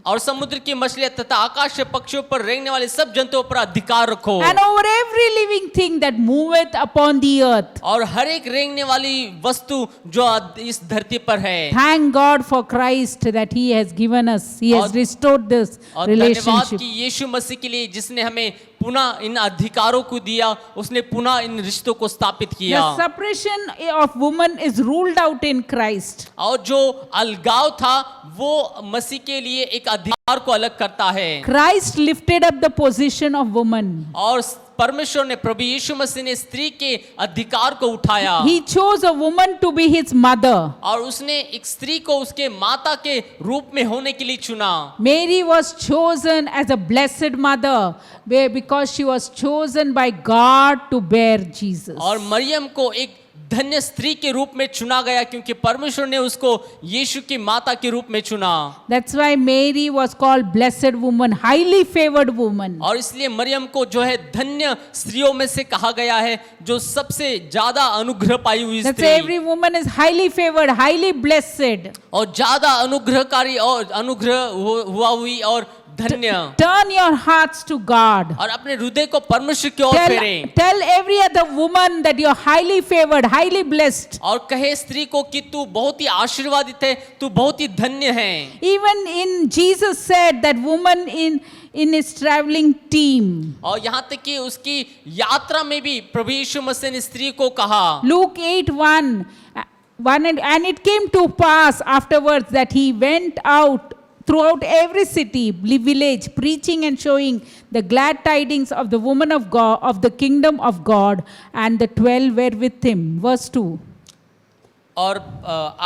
और समुद्र की मछलियां तथा आकाश के पक्षियों पर रेंगने वाले सब जंतुओं पर अधिकार रखो। and over every living thing that moveth upon the earth. और हर एक रेंगने वाली वस्तु जो इस धरती पर है। Thank God for Christ that He has given us. He has और- restored this और धन्यवाद relationship. कि यीशु मसीह के लिए जिसने हमें पुनः इन अधिकारों को दिया, उसने पुनः इन रिश्तों को स्थापित किया। The separation of woman is ruled out in Christ. और जो अलगाव था वो मसीह के लिए एक अधिकार को अलग करता है। Christ lifted up the position of woman. और परमेश्वर ने प्रभु यीशु मसीह ने स्त्री के अधिकार को उठाया। He chose a woman to be His mother. और उसने एक स्त्री को उसके माता के रूप में होने के लिए चुना। Mary was chosen as a blessed mother because she was chosen by God to bear Jesus. और मरियम को एक धन्य स्त्री के रूप में चुना गया, क्योंकि परमेश्वर ने उसको यीशु की माता के रूप में चुना। That's why Mary was called blessed woman, highly favored woman. और इसलिए मरियम को जो है धन्य स्त्रियों में से कहा गया है, जो सबसे ज्यादा अनुग्रह पाई हुई That's स्त्री। why every woman is highly favored, highly blessed. और ज्यादा अनुग्रहकारी और अनुग्रह हुआ हुई और धन्य। Turn your hearts to God. और अपने हृदय को परमेश्वर की ओर फेरें। Tell every other woman that you're highly favored, highly blessed. और कहे स्त्री को कि तू बहुत ही आशीर्वादित है, तू बहुत ही धन्य है। Even in Jesus said that woman in his traveling team. और यहाँ तक कि उसकी यात्रा में भी प्रभु यीशु मसीह ने स्त्री को कहा। Luke 8:1 and it came to pass afterwards that he went out throughout every city, village, preaching and showing the glad tidings of the woman of God, of the kingdom of God, and the 12 were with him. Verse 2. और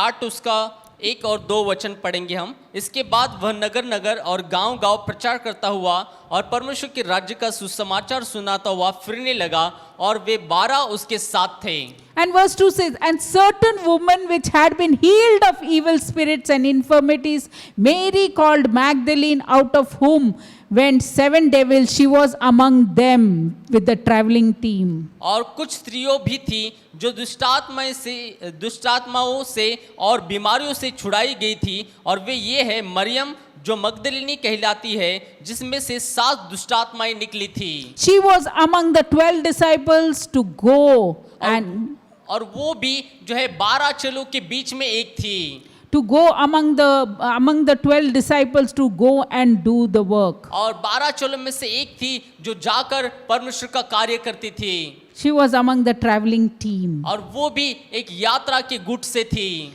8 उसका 1 और 2 वचन पढ़ेंगे हम। इसके बाद वह नगर नगर और गांव गांव प्रचार करता हुआ और परमेश्वर के राज्य का सुसमाचार सुनाता हुआ फिरने लगा, और वे 12 उसके साथ थे। And verse 2 says, and certain women which had been healed of evil spirits and infirmities, Mary called Magdalene, out of whom went 7 devils, she was among them with the traveling team. और कुछ स्त्रियों भी थी जो दुष्टात्माओं से और बीमारियों से छुड़ाई गई थी, और वे ये है मरियम जो मगदलिनी कहलाती है, जिसमें से 7 दुष्टात्माएं निकली थी। She was among the 12 disciples to go and और वो भी जो है 12 चेलों के बीच में एक थी। to go among the 12 disciples to go and do the work. और 12 चेलों में से एक थी जो जाकर परमेश्वर का कार्य करती थी। She was among the traveling team. और वो भी एक यात्रा के गुट से थी।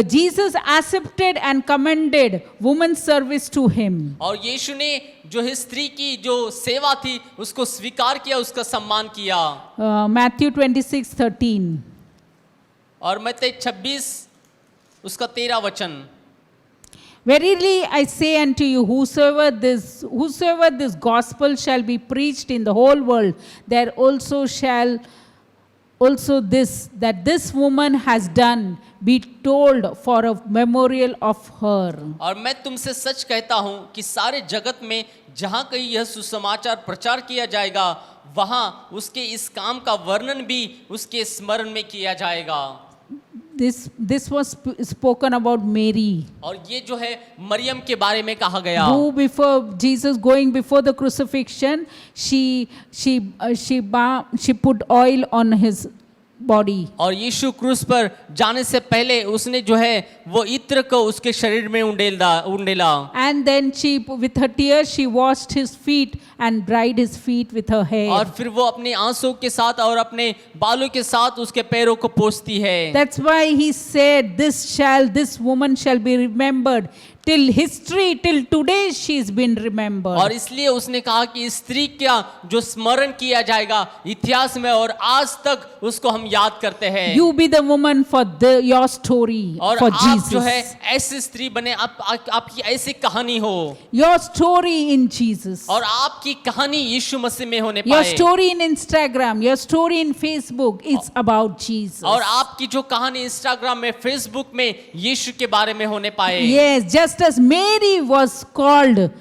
Jesus accepted and commended woman's service to him. और यीशु ने जो है स्त्री की जो सेवा थी उसको स्वीकार किया, उसका सम्मान किया। Matthew 26:13. और मत्ती 26 उसका 13 वचन। Verily I say unto you, whosoever this gospel shall be preached in the whole world, there also shall this woman has done be told for a memorial of her. और मैं तुमसे सच कहता हूँ कि सारे जगत में जहाँ कहीं यह सुसमाचार प्रचार किया जाएगा, वहाँ उसके इस काम का वर्णन भी उसके स्मरण में किया जाएगा। This was spoken about Mary, और ये जो है मरियम के बारे में कहा गया, who before Jesus going before the crucifixion, she put oil on his body. और यीशु क्रूस पर जाने से पहले उसने जो है वो इत्र को उसके शरीर में उंडेला। And then she with her tears she washed his feet and dried his feet with her hair. और फिर वो अपने आंसू के साथ और अपने बालों के साथ उसके पैरों को पोंछती है। That's why he said, this woman shall be remembered till today she's been remembered. और इसलिए उसने कहा कि इस स्त्री का जो स्मरण किया जाएगा इतिहास में, और आज तक उसको हम याद करते हैं। You be the woman for your story, और for आप जो Jesus. है ऐसी स्त्री बने, आपकी ऐसी कहानी हो, Your story in Jesus. और आपकी कहानी यीशु मसीह में होने Your पाए। story in Instagram, your story in Facebook, it's about Jesus. और आपकी जो कहानी इंस्टाग्राम में, फेसबुक में यीशु के बारे में होने पाए। Yes, just as Mary was called,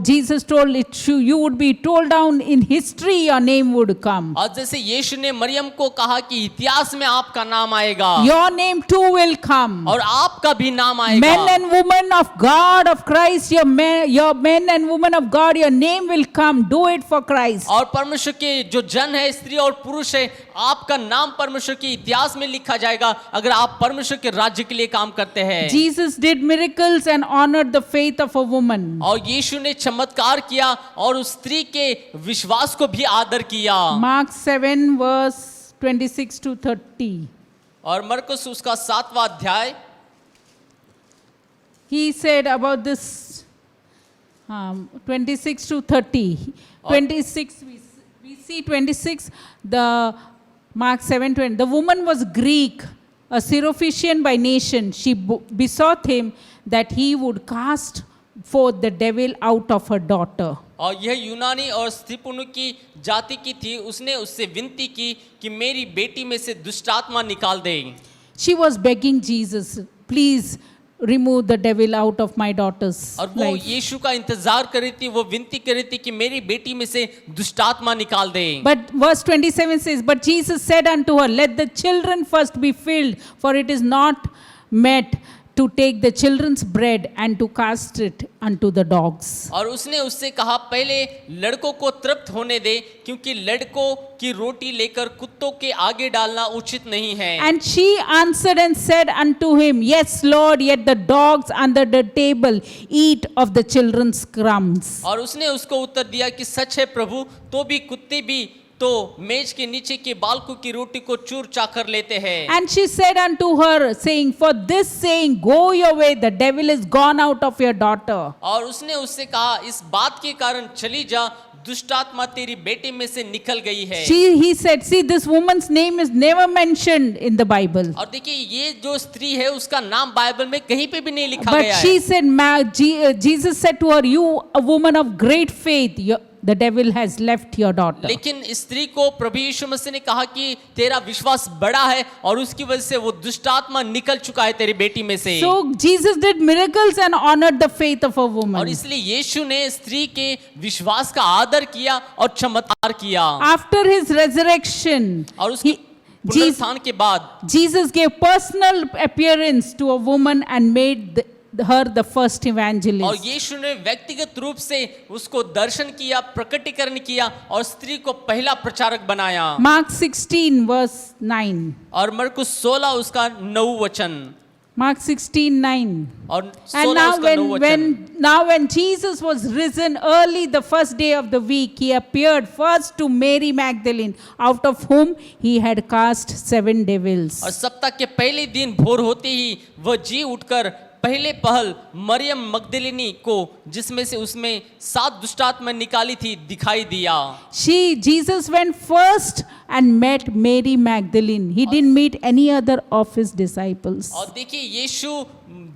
Jesus told it, you would be told down in history, your name would come. और जैसे यीशु ने मरियम को कहा कि इतिहास में आपका नाम आएगा, Your name too will come. और आपका भी नाम आएगा। Men and women of God, of Christ, your men and women of God, your name will come. Do it for Christ. और परमेश्वर के जो जन है, स्त्री और पुरुष है, आपका नाम परमेश्वर के इतिहास में लिखा जाएगा अगर आप परमेश्वर के राज्य के लिए काम करते हैं। Jesus did miracles and honored the faith of a woman. और यीशु ने चमत्कार किया और उस स्त्री के विश्वास को भी आदर किया। Mark 7 verse 26 to 30. और मरकुस उसका 7वां अध्याय, He said about this 26 to 30. 26 we see 26, the Mark 7:20. The woman was Greek, a Syrophoenician by nation. She besought him that he would cast forth the devil out of her daughter. और यह यूनानी और स्त्री पुरुष की जाति की थी। उसने उससे विनती की कि मेरी बेटी में से दुष्ट आत्मा निकाल दे। She was begging Jesus, please remove the devil out of my daughter's और वो life. यीशु का इंतजार कर रही थी, वो विनती कर रही थी कि मेरी बेटी में से दुष्ट आत्मा निकाल दे। But verse 27 says, but Jesus said unto her, let the children first be filled, for it is not meet to take the children's bread and to cast it unto the dogs. और उसने उससे कहा पहले लड़कों को तृप्त होने दे, क्योंकि लड़कों की रोटी लेकर कुत्तों के आगे डालना उचित नहीं है। And she answered and said unto him, yes, Lord, yet the dogs under the table eat of the children's crumbs. और उसने उसको उत्तर दिया कि सच है प्रभु, तो भी कुत्ते भी तो मेज के नीचे के बालकों की रोटी को चूर चाकर लेते हैं। And she said unto her, saying, for this saying, go your way, the devil is gone out of your daughter. और उसने उससे कहा इस बात के कारण चली जा, दुष्ट आत्मा तेरी बेटी में से निकल गई है। He said, see, this woman's name is never mentioned in the Bible. और देखिए ये जो स्त्री है उसका नाम बाइबल में कहीं पे भी नहीं लिखा But गया she है। said, Jesus said to her, you, a woman of great faith, the devil has left your daughter. लेकिन स्त्री को प्रभु यीशु मसीह ने कहा कि तेरा विश्वास बड़ा है और उसकी वजह से वो दुष्ट आत्मा निकल चुका है तेरी बेटी में से। So Jesus did miracles and honored the faith of a और woman. इसलिए यीशु ने स्त्री के विश्वास का आदर किया और चमत्कार किया। After his resurrection, और उसके पुनरुत्थान के बाद Jesus gave personal appearance to a woman and made her the first और evangelist. यीशु ने व्यक्तिगत रूप से उसको दर्शन किया, प्रकटीकरण किया और स्त्री को पहला प्रचारक बनाया। Mark 16 verse 9. और मरकुस 16 उसका 9 वचन Mark 16:9. और And 16 now उसका 9 वचन। when Jesus was risen early the first day of the week, he appeared first to Mary Magdalene, out of whom he had cast 7 devils. और सप्ताह के पहले दिन भोर होते ही वह जी उठकर पहले पहल मरियम मगदलिनी को, जिसमें से उसमें 7 दुष्ट आत्मा निकाली थी, दिखाई दिया। Jesus went first and met Mary Magdalene. He didn't meet any other of his disciples. और देखिए यीशु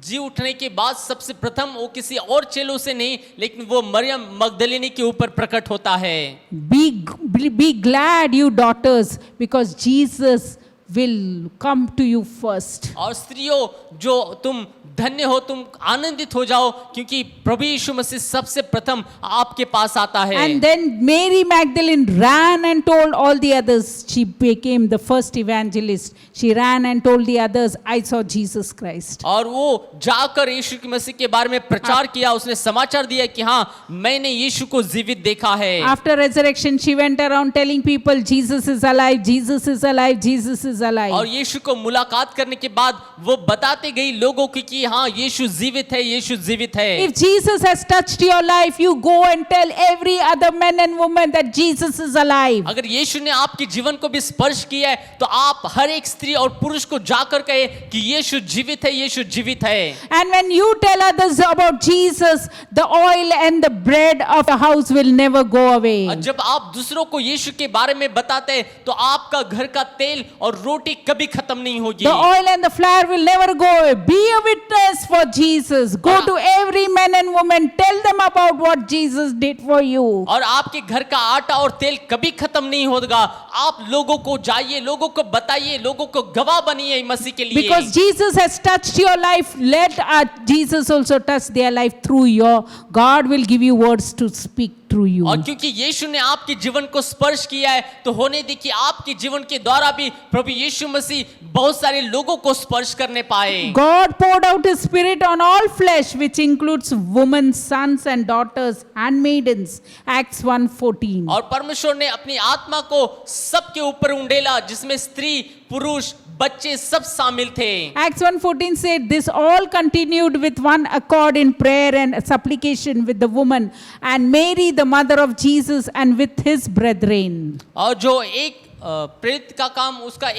जी उठने के बाद सबसे प्रथम वो किसी और चेलों से नहीं, लेकिन वो मरियम मगदलिनी के ऊपर प्रकट होता है। Be glad, you daughters, because Jesus will come to you first. और स्त्रियों जो तुम धन्य हो, तुम आनंदित हो जाओ, क्योंकि प्रभु यीशु मसीह सबसे प्रथम आपके पास आता है। And then Mary Magdalene ran and told all the others. She became the first evangelist. She ran and told the others, I saw Jesus Christ. और वो जाकर यीशु के मसीह के बारे में प्रचार किया, उसने समाचार दिया कि हाँ मैंने यीशु को जीवित देखा है। After resurrection, she went around telling people, Jesus is alive, Jesus is alive, Jesus is alive. और यीशु को मुलाकात करने के बाद वो बताते गई लोगों की कि हाँ यीशु जीवित है, यीशु जीवित है। If Jesus has touched your life, you go and tell every other man and woman that Jesus is alive. अगर यीशु ने आपके जीवन को भी स्पर्श किया है तो आप हर एक स्त्री और पुरुष को जाकर कहे कि यीशु जीवित है, यीशु जीवित है। And when you tell others about Jesus, the oil and the bread of the house will never go away. और जब आप दूसरों को यीशु के बारे में बताते हैं तो आपका घर का तेल और रोटी कभी खत्म नहीं होगी। The oil and the flour will never go away. Be a witness for Jesus. Go to every man and woman. Tell them about what Jesus did for you. और आपके घर का आटा और तेल कभी खत्म नहीं होगा। आप लोगों को जाइए, लोगों को बताइए, लोगों को गवाह बनिए मसीह के लिए। Because Jesus has touched your life, let Jesus also touch their life through your. God will give you words to speak through you. और क्योंकि यीशु ने आपके जीवन को स्पर्श किया है तो होने दी कि आपके जीवन के द्वारा भी प्रभु यीशु मसीह बहुत सारे लोगों को स्पर्श करने पाए। God poured out His Spirit on all flesh, which includes women, sons and daughters, handmaidens. Acts 1:14. और परमेश्वर ने अपनी आत्मा को सबके ऊपर उंडेला, जिसमें स्त्री, पुरुष, बच्चे सब शामिल थे। Acts 1:14 said, this all continued with one accord in prayer and supplication with the woman and Mary the mother of Jesus and with his brethren. और जो एक प्रेरित का काम उसका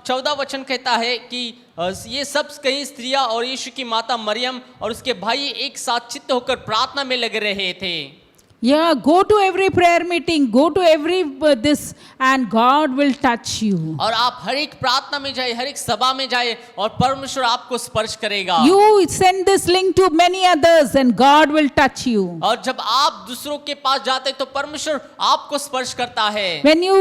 14 वचन कहता है कि ये सब कई स्त्रियां और यीशु की माता मरियम और उसके भाई एक साथ चित्त होकर प्रार्थना में लगे रहे थे। Yeah, go to every prayer meeting, go to every this, and God will touch you. और आप हर एक प्रार्थना में जाए, हर एक सभा में जाए और परमेश्वर आपको स्पर्श करेगा। You send this link to many others, and God will touch you. और जब आप दूसरों के पास जाते हैं तो परमेश्वर आपको स्पर्श करता है। When you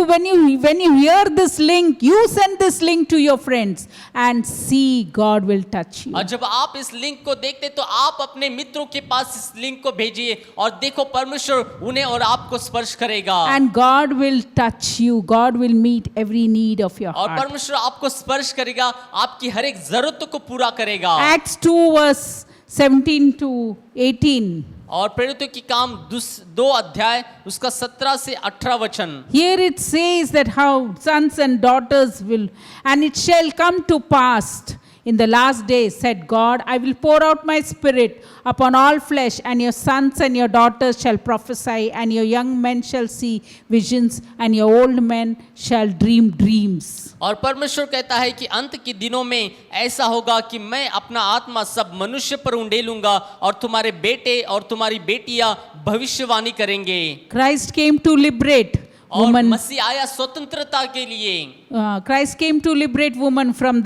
hear this link, you send this link to your friends, and see God will touch you. और जब आप इस लिंक को देखते तो आप अपने मित्रों के पास इस लिंक को भेजिए और देखो परमेश्वर उन्हें और आपको स्पर्श करेगा। And God will touch you. God will meet every need of your और heart. परमेश्वर आपको स्पर्श करेगा, आपकी हर एक जरूरत को पूरा करेगा। Acts 2 verse 17 to 18. और प्रेरितों की काम 2 अध्याय उसका 17 से 18 वचन। Here it says that how sons and daughters will, and it shall come to pass in the last days, said God, I will pour out my spirit upon all flesh, and your sons and your daughters shall prophesy, and your young men shall see visions, and your old men shall dream dreams. और परमेश्वर कहता है कि अंत के दिनों में ऐसा होगा कि मैं अपना आत्मा सब मनुष्य पर उंडेलूंगा और तुम्हारे बेटे और तुम्हारी बेटियां भविष्यवाणी करेंगे। Christ came to liberate और women. मसीह आया स्वतंत्रता के लिए। Christ came to liberate women from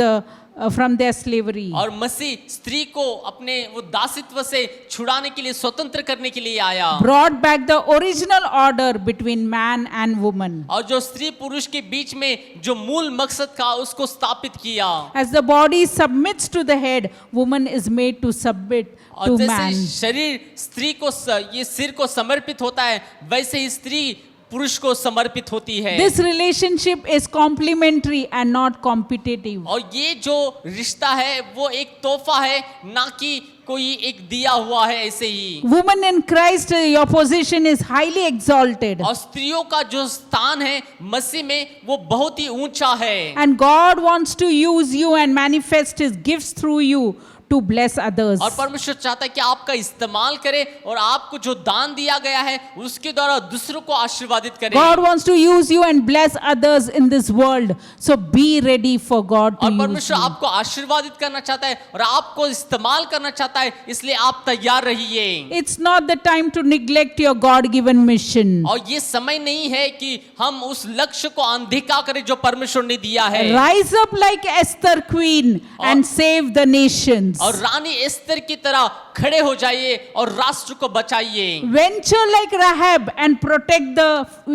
their slavery. और मसीह स्त्री को अपने वो दासित्व से छुड़ाने के लिए, स्वतंत्र करने के लिए आया। Brought back the original order between man and woman. और जो स्त्री पुरुष के बीच में जो मूल मकसद था उसको स्थापित किया। As the body submits to the head, woman is made to submit और to जैसे man. शरीर स्त्री को ये सिर को समर्पित होता है, वैसे ही स्त्री पुरुष को समर्पित होती है। This relationship is complementary and not competitive. और ये जो रिश्ता है वो एक तोहफा है, ना कि कोई एक दिया हुआ है ऐसे ही। Woman in Christ, your position is highly exalted. और स्त्रियों का जो स्थान है मसीह में वो बहुत ही ऊंचा है। And God wants to use you and manifest His gifts through you to bless others. और परमेश्वर चाहता है कि आपका इस्तेमाल करे और आपको जो दान दिया गया है उसके द्वारा दूसरों को आशीर्वादित करे। God wants to use you and bless others in this world. So be ready for God to और use परमेश्वर you. आपको आशीर्वादित करना चाहता है और आपको इस्तेमाल करना चाहता है, इसलिए आप तैयार रहिए। It's not the time to neglect your God-given mission. और ये समय नहीं है कि हम उस लक्ष्य को अनदेखा करें जो परमेश्वर ने दिया है। Rise up like Esther queen and save the nations. और रानी एस्तर की तरह खड़े हो जाइए और राष्ट्र को बचाइए। Venture like Rahab and protect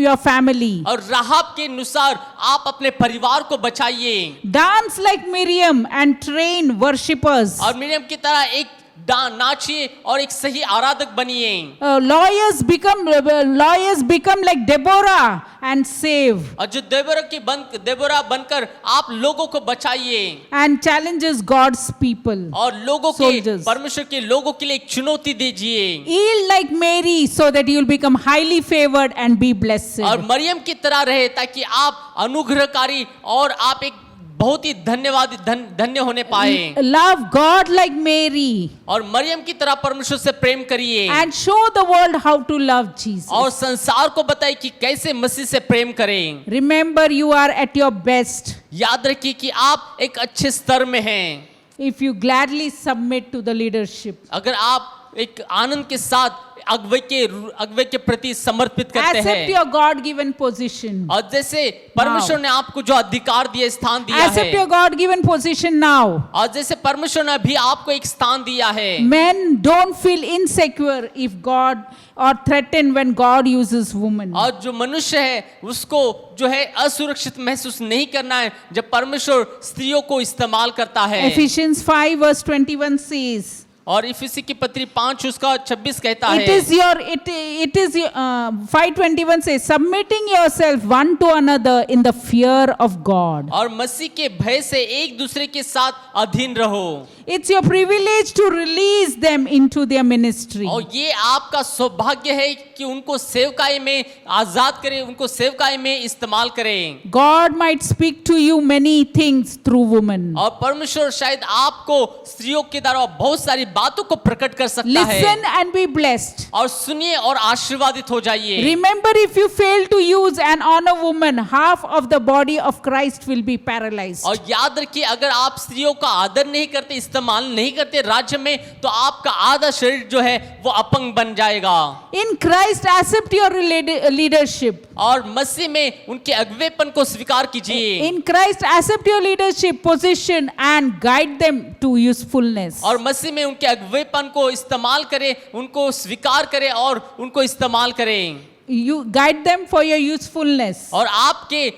your family. और राहाब के अनुसार आप अपने परिवार को बचाइए। Dance like Miriam and train worshippers. और मिरियम की तरह एक नाचिए और एक सही आराधक बनिए। Lawyers become like Deborah and save. और जो देबोरा बनकर आप लोगों को बचाइए And challenges God's people. और लोगों के Soldiers. परमेश्वर के लोगों के लिए एक चुनौती दीजिए। Yield like Mary so that you will become highly favored and be blessed. और मरियम की तरह रहे ताकि आप अनुग्रहकारी और आप एक बहुत ही धन्य होने पाए। Love God like Mary और मरियम की तरह परमेश्वर से प्रेम करिए and show the world how to love Jesus. और संसार को बताइए कि कैसे मसीह से प्रेम करें। Remember, you are at your best याद रखिए कि आप एक अच्छे स्तर में हैं if you gladly submit to the leadership. अगर आप एक आनंद के साथ अगुवे के प्रति समर्पित करते Accept हैं। your God-given position. और जैसे परमेश्वर ने आपको जो अधिकार दिया, स्थान दिया Accept है, your God-given position now. और जैसे परमेश्वर ने भी आपको एक स्थान दिया है। Men don't feel insecure if God or threatened when God uses women. और जो मनुष्य है उसको जो है असुरक्षित महसूस नहीं करना है जब परमेश्वर स्त्रियों को इस्तेमाल करता है। Ephesians 5 verse 21 says, और इफिसी की पत्री 5 उसका 26 कहता it है, is your 5:21 says, submitting yourself one to another in the fear of God. और मसीह के भय से एक दूसरे के साथ अधीन रहो। It's your privilege to release them into their ministry. और ये आपका सौभाग्य है कि उनको सेवकाई में आजाद करें, उनको सेवकाई में इस्तेमाल करें। God might speak to you many things through women. और परमेश्वर शायद आपको स्त्रियों के द्वारा बहुत सारी बातों को प्रकट कर सकता है। Listen and be blessed. और सुनिए और आशीर्वादित हो जाइए। Remember, if you fail to use and honor women, half of the body of Christ will be paralyzed. और याद रखिए, अगर आप स्त्रियों का आदर नहीं करते, इस्तेमाल नहीं करते राज्य में, तो आपका आधा शरीर जो है वो अपंग बन जाएगा। In Christ, accept your leadership. और मसीह में उनके अगुवेपन को स्वीकार कीजिए। In Christ, accept your leadership position and guide them to usefulness. और मसीह में उनके अगुवेपन को इस्तेमाल करें, उनको स्वीकार करें और उनको इस्तेमाल करें। You guide them for your usefulness. और आपके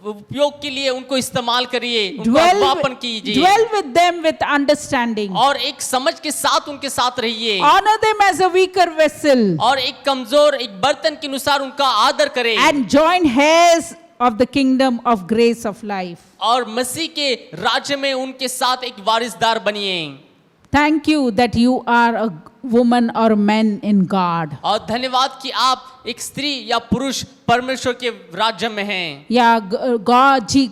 उपयोग के लिए उनको इस्तेमाल करिए, उनको Dwell, अगुवापन कीजिए dwell with them with understanding. और एक समझ के साथ उनके साथ रहिए। Honor them as a weaker vessel और एक कमजोर एक बर्तन के अनुसार उनका आदर करें। and join heirs of the kingdom of grace of life. और मसीह के राज्य में उनके साथ एक वारिसदार बनिए। Thank you that you are a woman or man in God. और धन्यवाद कि आप एक स्त्री या पुरुष परमेश्वर के राज्य में हैं। Yeah,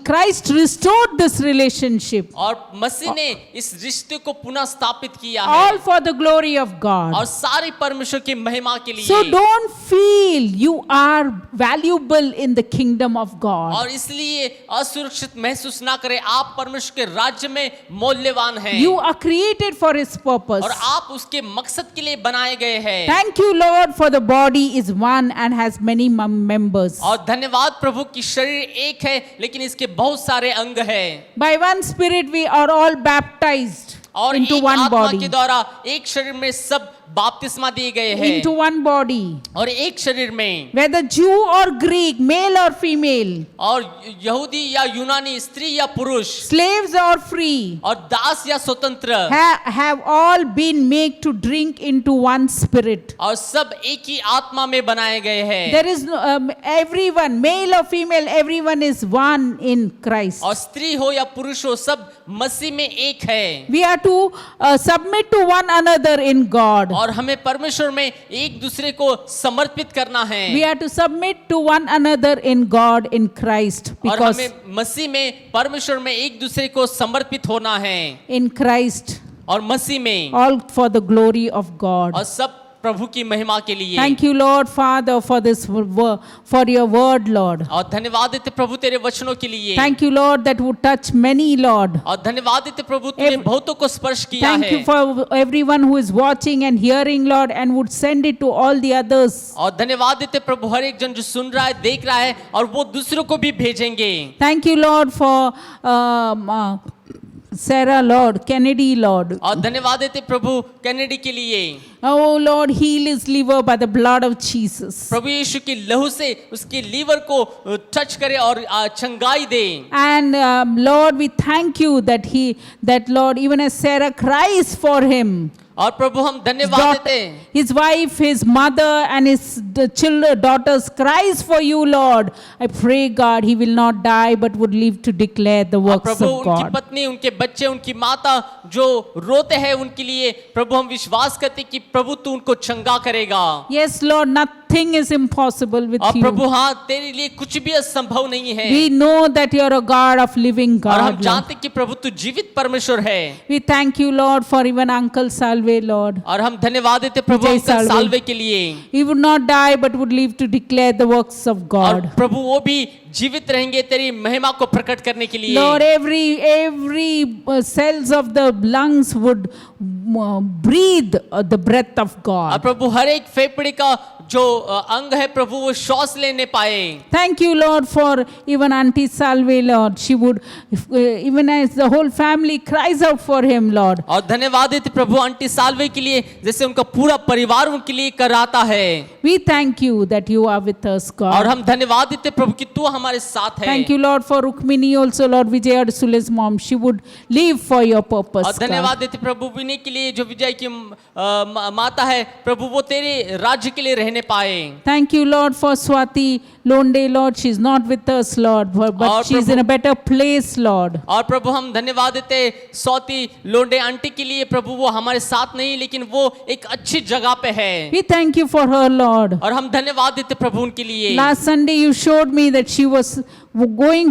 Christ restored this relationship. और मसीह ने इस रिश्ते को पुनः स्थापित किया All है for the glory of God. और सारी परमेश्वर की महिमा के लिए। So don't feel you are valuable in the kingdom of God. और इसलिए असुरक्षित महसूस ना करें, आप परमेश्वर के राज्य में मूल्यवान हैं। You are created for His purpose. और आप उसके मकसद के लिए बनाए गए हैं। Thank you, Lord, for the body is one and has many members. और धन्यवाद प्रभु कि शरीर एक है लेकिन इसके बहुत सारे अंग हैं। By one Spirit we are all baptized और into एक one आत्मा body. के द्वारा एक शरीर में सब बपतिस्मा दिए गए हैं। Into one body. और एक शरीर में Whether Jew or Greek, male or female, और यहूदी या यूनानी, स्त्री या पुरुष, slaves or free, और दास या स्वतंत्र, have all been made to drink into one Spirit. और सब एक ही आत्मा में बनाए गए हैं। There is everyone, male or female, everyone is one in Christ. और स्त्री हो या पुरुष हो, सब मसीह में एक है। We are to submit to one another in God. और हमें परमेश्वर में एक दूसरे को समर्पित करना है। We are to submit to one another in God in Christ, और because हमें मसीह में परमेश्वर में एक दूसरे को समर्पित होना है। in Christ, और मसीह में all for the glory of God. और सब प्रभु की महिमा के लिए। Thank you, Lord Father, for this for your word, Lord. और धन्यवाद देते प्रभु तेरे वचनों के लिए। Thank you, Lord, that would touch many, Lord. और धन्यवाद देते प्रभु तूने बहुतों को स्पर्श किया Thank है। you for everyone who is watching and hearing, Lord, and would send it to all the others. और धन्यवाद देते प्रभु हर एक जन जो सुन रहा है, देख रहा है, और वो दूसरों को भी भेजेंगे। Thank you, Lord, for Sarah, Lord, Kennedy, Lord. और धन्यवाद देते प्रभु कैनेडी के लिए। Oh, Lord, heal his liver by the blood of Jesus. प्रभु यीशु की लहू से उसके लीवर को टच करे और चंगाई दे। And Lord, we thank you that Lord, even as Sarah cries for him, और प्रभु हम धन्यवाद देते हैं। his wife, his mother, and his daughters cries for you, Lord. I pray, God, he will not die but would live to declare the works Prabhu of उनकी God. पत्नी, उनके बच्चे, उनकी माता जो रोते हैं उनके लिए प्रभु हम विश्वास करते कि प्रभु तू उनको चंगा करेगा। Yes, Lord, nothing is impossible with और प्रभु you. हाँ तेरे लिए कुछ भी असंभव नहीं है। We know that you are a God of living और हम God, Lord. जानते कि प्रभु तू जीवित परमेश्वर है। We thank you, Lord, for even Uncle Salve, Lord. और हम धन्यवाद देते प्रभु विजय अंकल साल्वे। साल्वे के लिए। He would not die but would live to declare the works of और God. प्रभु वो भी जीवित रहेंगे तेरी महिमा को प्रकट करने के लिए। Lord, every cells of the lungs would breathe the breath of और God. प्रभु हर एक फेफड़े का जो अंग है प्रभु वो श्वास लेने पाए। Thank you, Lord, for even Auntie Salve, Lord. She would, even as the whole family cries out for him, Lord. और धन्यवाद देते प्रभु आंटी साल्वे के लिए, जैसे उनका पूरा परिवार उनके लिए कराता है। We thank you that you are with us, और God. हम धन्यवाद देते प्रभु कि तू हमारे साथ है। Thank you, Lord, for Rukmini also, Lord, Vijay Arsule's mom. She would live for your purpose, और धन्यवाद God. देते प्रभु विनय के लिए जो विजय की माता है प्रभु वो तेरे राज्य के लिए रहने पाए। Thank you, Lord, for Swati Londe, Lord. She's not with us, Lord, but और she's Prabhu- in a better place, Lord. और प्रभु हम धन्यवाद देते सौती लोंडे आंटी के लिए प्रभु वो हमारे साथ नहीं लेकिन वो एक अच्छी जगह पे है। We thank you for her, Lord. और हम धन्यवाद देते प्रभु उनके लिए। Last Sunday, you showed me that she was going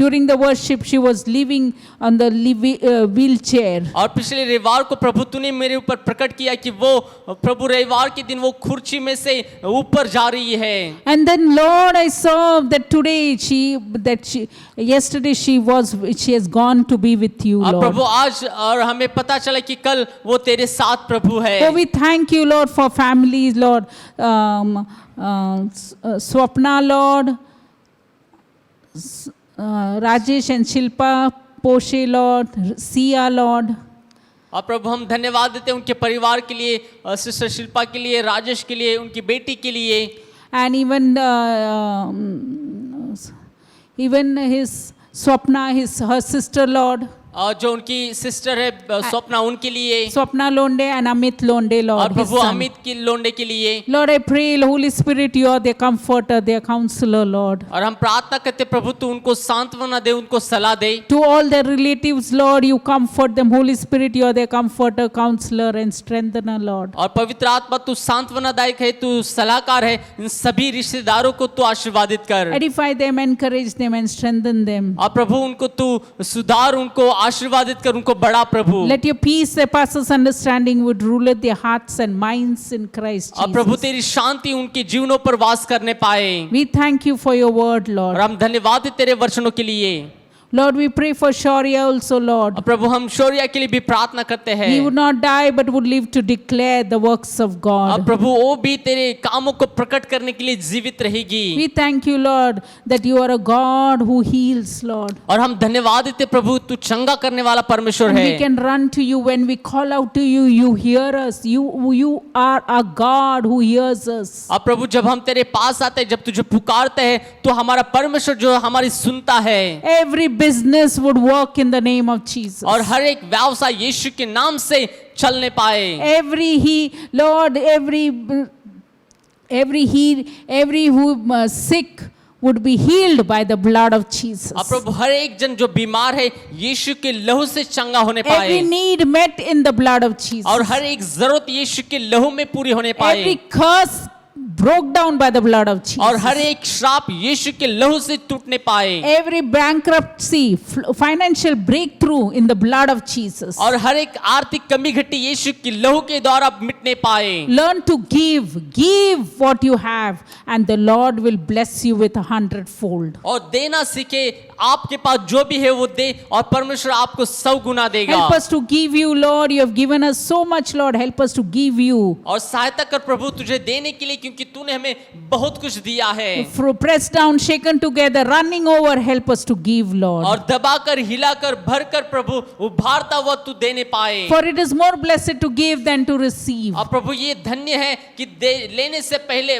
during the worship, she was living on the wheelchair. और पिछले रविवार को प्रभु तूने मेरे ऊपर प्रकट किया कि वो प्रभु रविवार के दिन वो खुर्ची में से ऊपर जा रही है। And then Lord, I saw that today yesterday she has gone to be with you, और Lord. प्रभु आज और हमें पता चला कि कल वो तेरे साथ प्रभु है। So we thank you, Lord, for families, Lord. Swapna, Lord. Rajesh and Shilpa, Poshe, Lord. Sia, Lord. और प्रभु हम धन्यवाद देते हैं उनके परिवार के लिए, सिस्टर शिल्पा के लिए, राजेश के लिए, उनकी बेटी के लिए। And even his Swapna, her sister, Lord. और जो उनकी सिस्टर है स्वप्ना, उनके लिए। Swapna Londe and Amit Londe, और Lord. his प्रभु son. अमित की लोंडे के लिए। Lord, I pray, Holy Spirit, you are their comforter, their counselor, Lord. और हम प्रार्थना करते प्रभु तू उनको सांत्वना दे, उनको सलाह दे। To all their relatives, Lord, you comfort them. Holy Spirit, you are their comforter, counselor, and strengthener, Lord. और पवित्र आत्मा तू सांत्वनादायक है, तू सलाहकार है, इन सभी रिश्तेदारों को तू आशीर्वादित कर। Edify them, encourage them, and strengthen them. और प्रभु उनको तू सुधार, उनको आशीर्वादित कर, उनको बड़ा प्रभु। Let your peace that passes understanding would rule their hearts and minds in Christ और प्रभु Jesus. तेरी शांति उनके जीवनों पर वास करने पाए। We thank you for your word, और Lord. हम धन्यवाद हैं तेरे वचनों के लिए। Lord, we pray for Shaurya also, Lord. और प्रभु हम शौर्या के लिए भी प्रार्थना करते हैं। He would not die but would live to declare the works of और God. प्रभु वो भी तेरे कामों को प्रकट करने के लिए जीवित रहेगी। We thank you, Lord, that you are a God who heals, Lord. और हम धन्यवाद देते प्रभु तू चंगा करने वाला परमेश्वर And है। we can run to you when we call out to you. You hear us. You are a God who hears us. और प्रभु जब हम तेरे पास आते हैं, जब तुझे पुकारते हैं, तो हमारा परमेश्वर जो हमारी सुनता है। Every business would work in the name of Jesus. और हर एक व्यवसाय यीशु के नाम से चलने पाए। Every who sick would be healed by the blood of Jesus. और प्रभु हर एक जन जो बीमार है यीशु के लहू से चंगा होने पाए। Every need met in the blood of Jesus. और हर एक जरूरत यीशु के लहू में पूरी होने पाए। Every curse broke down by the blood of Jesus. और हर एक श्राप यीशु के लहू से टूटने पाए। Every bankruptcy, financial breakthrough in the blood of Jesus. और हर एक आर्थिक कमी घटी यीशु के लहू के द्वारा मिटने पाए। Learn to give what you have, and the Lord will bless you with 100-fold. और देना सीखे, आपके पास जो भी है वो दे और परमेश्वर आपको 100 गुना देगा। Help us to give you, Lord. You have given us so much, Lord. Help us to give you. और सहायता कर प्रभु तुझे देने के लिए, क्योंकि तूने हमें बहुत कुछ दिया है। Pressed down, shaken together, running over. Help us to give, Lord. और दबाकर, हिलाकर, भरकर प्रभु उभारता हुआ तू देने पाए। For it is more blessed to give than to receive. और प्रभु ये धन्य है कि लेने से पहले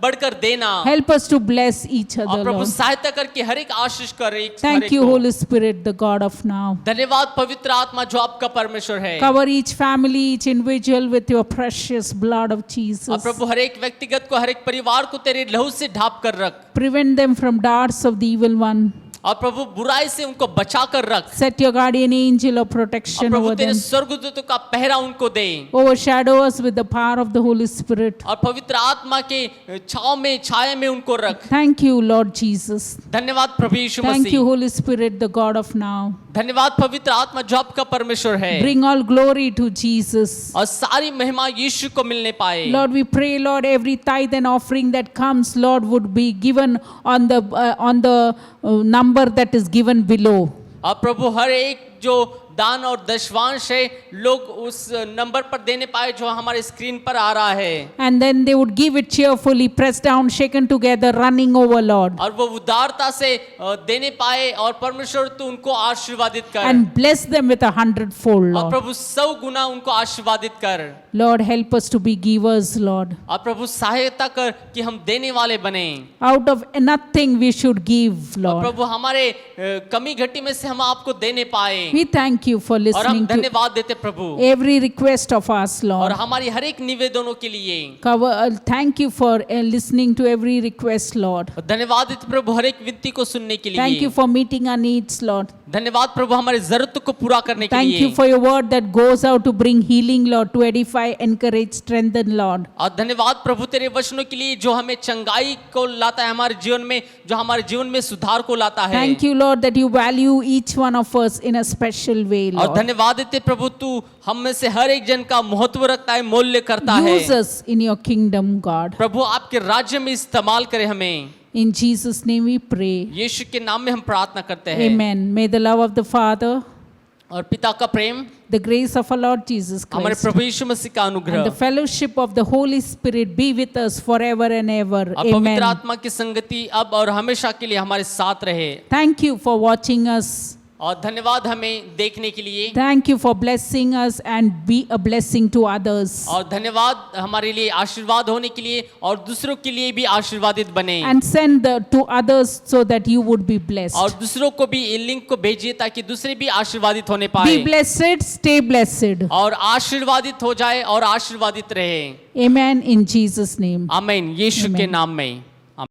बढ़कर देना। Help us to bless each और other, प्रभु Lord. सहायता करके हर एक आशीष कर एक Thank you, Holy Spirit, the God of now. धन्यवाद पवित्र आत्मा जो आपका परमेश्वर है। Cover each family, each individual with your precious blood of और Jesus. प्रभु हर एक व्यक्तिगत को, हर एक परिवार को तेरे लहू से ढाप कर रख। Prevent them from darts of the evil one. और प्रभु बुराई से उनको बचा कर रख। Set your guardian angel of और protection प्रभु over तेरे them. स्वर्गदूतों का पहरा उनको दे। Overshadow us with the power of the Holy Spirit. और पवित्र आत्मा के छाव में, छाया में उनको रख। Thank you, Lord Jesus. धन्यवाद प्रभु यीशु Thank you, Masih. Holy Spirit, the God of now. धन्यवाद पवित्र आत्मा जो आपका परमेश्वर है। Bring all glory to Jesus. और सारी महिमा यीशु को मिलने पाए। Lord, we pray, Lord, every tithe and offering that comes, Lord, would be given on the number that is given below. और प्रभु हर एक जो दान और दशवांश है लोग उस नंबर पर देने पाए जो हमारे स्क्रीन पर आ रहा है। And then they would give it cheerfully, pressed down, shaken together, running over, Lord. और वो उदारता से देने पाए और परमेश्वर तू उनको आशीर्वादित कर। And bless them with 100-fold, और Lord. प्रभु 100 गुना उनको आशीर्वादित कर। Lord, help us to be givers, Lord. और प्रभु सहायता कर कि हम देने वाले बने। Out of nothing we should give, और Lord. प्रभु हमारे कमी घटी में से हम आपको देने पाए। We thank you for और हम listening to धन्यवाद देते प्रभु every request of us, और Lord. हमारी हर एक निवेदनों के लिए। Thank you for listening to every request, Lord. और धन्यवाद देते प्रभु हर एक विनती को सुनने के लिए। Thank you for meeting our needs, Lord. धन्यवाद प्रभु हमारी जरूरतों को पूरा करने के Thank लिए। you for your word that goes out to bring healing, Lord, to edify, encourage, strengthen, Lord. और धन्यवाद प्रभु तेरे वचनों के लिए जो हमें चंगाई को लाता है हमारे जीवन में, जो हमारे जीवन में सुधार को लाता है। Thank you, Lord, that you value each one of us in a special way, और Lord. धन्यवाद देते प्रभु तू हम में से हर एक जन का महत्व रखता है, मूल्य करता है। Use us in your kingdom, God. प्रभु आपके राज्य में इस्तेमाल करे हमें। In Jesus' name we pray. यीशु के नाम में हम प्रार्थना करते हैं। Amen. May the love of the Father, और पिता का प्रेम, the grace of our Lord Jesus हमारे Christ, प्रभु यीशु मसीह का and the अनुग्रह fellowship of the Holy Spirit be with us forever and ever. और पवित्र Amen. आत्मा की संगति अब और हमेशा के लिए हमारे साथ रहे। Thank you for watching us. और धन्यवाद हमें देखने के लिए। Thank you for blessing us and be a blessing to others. और धन्यवाद हमारे लिए आशीर्वाद होने के लिए और दूसरों के लिए भी आशीर्वादित बने। And send to others so that you would be blessed. और दूसरों को भी इस लिंक को भेजिए ताकि दूसरे भी आशीर्वादित होने Be पाए blessed, stay blessed. और आशीर्वादित हो जाए और आशीर्वादित रहे। Amen in Jesus' name. आमीन यीशु के Amen. नाम में।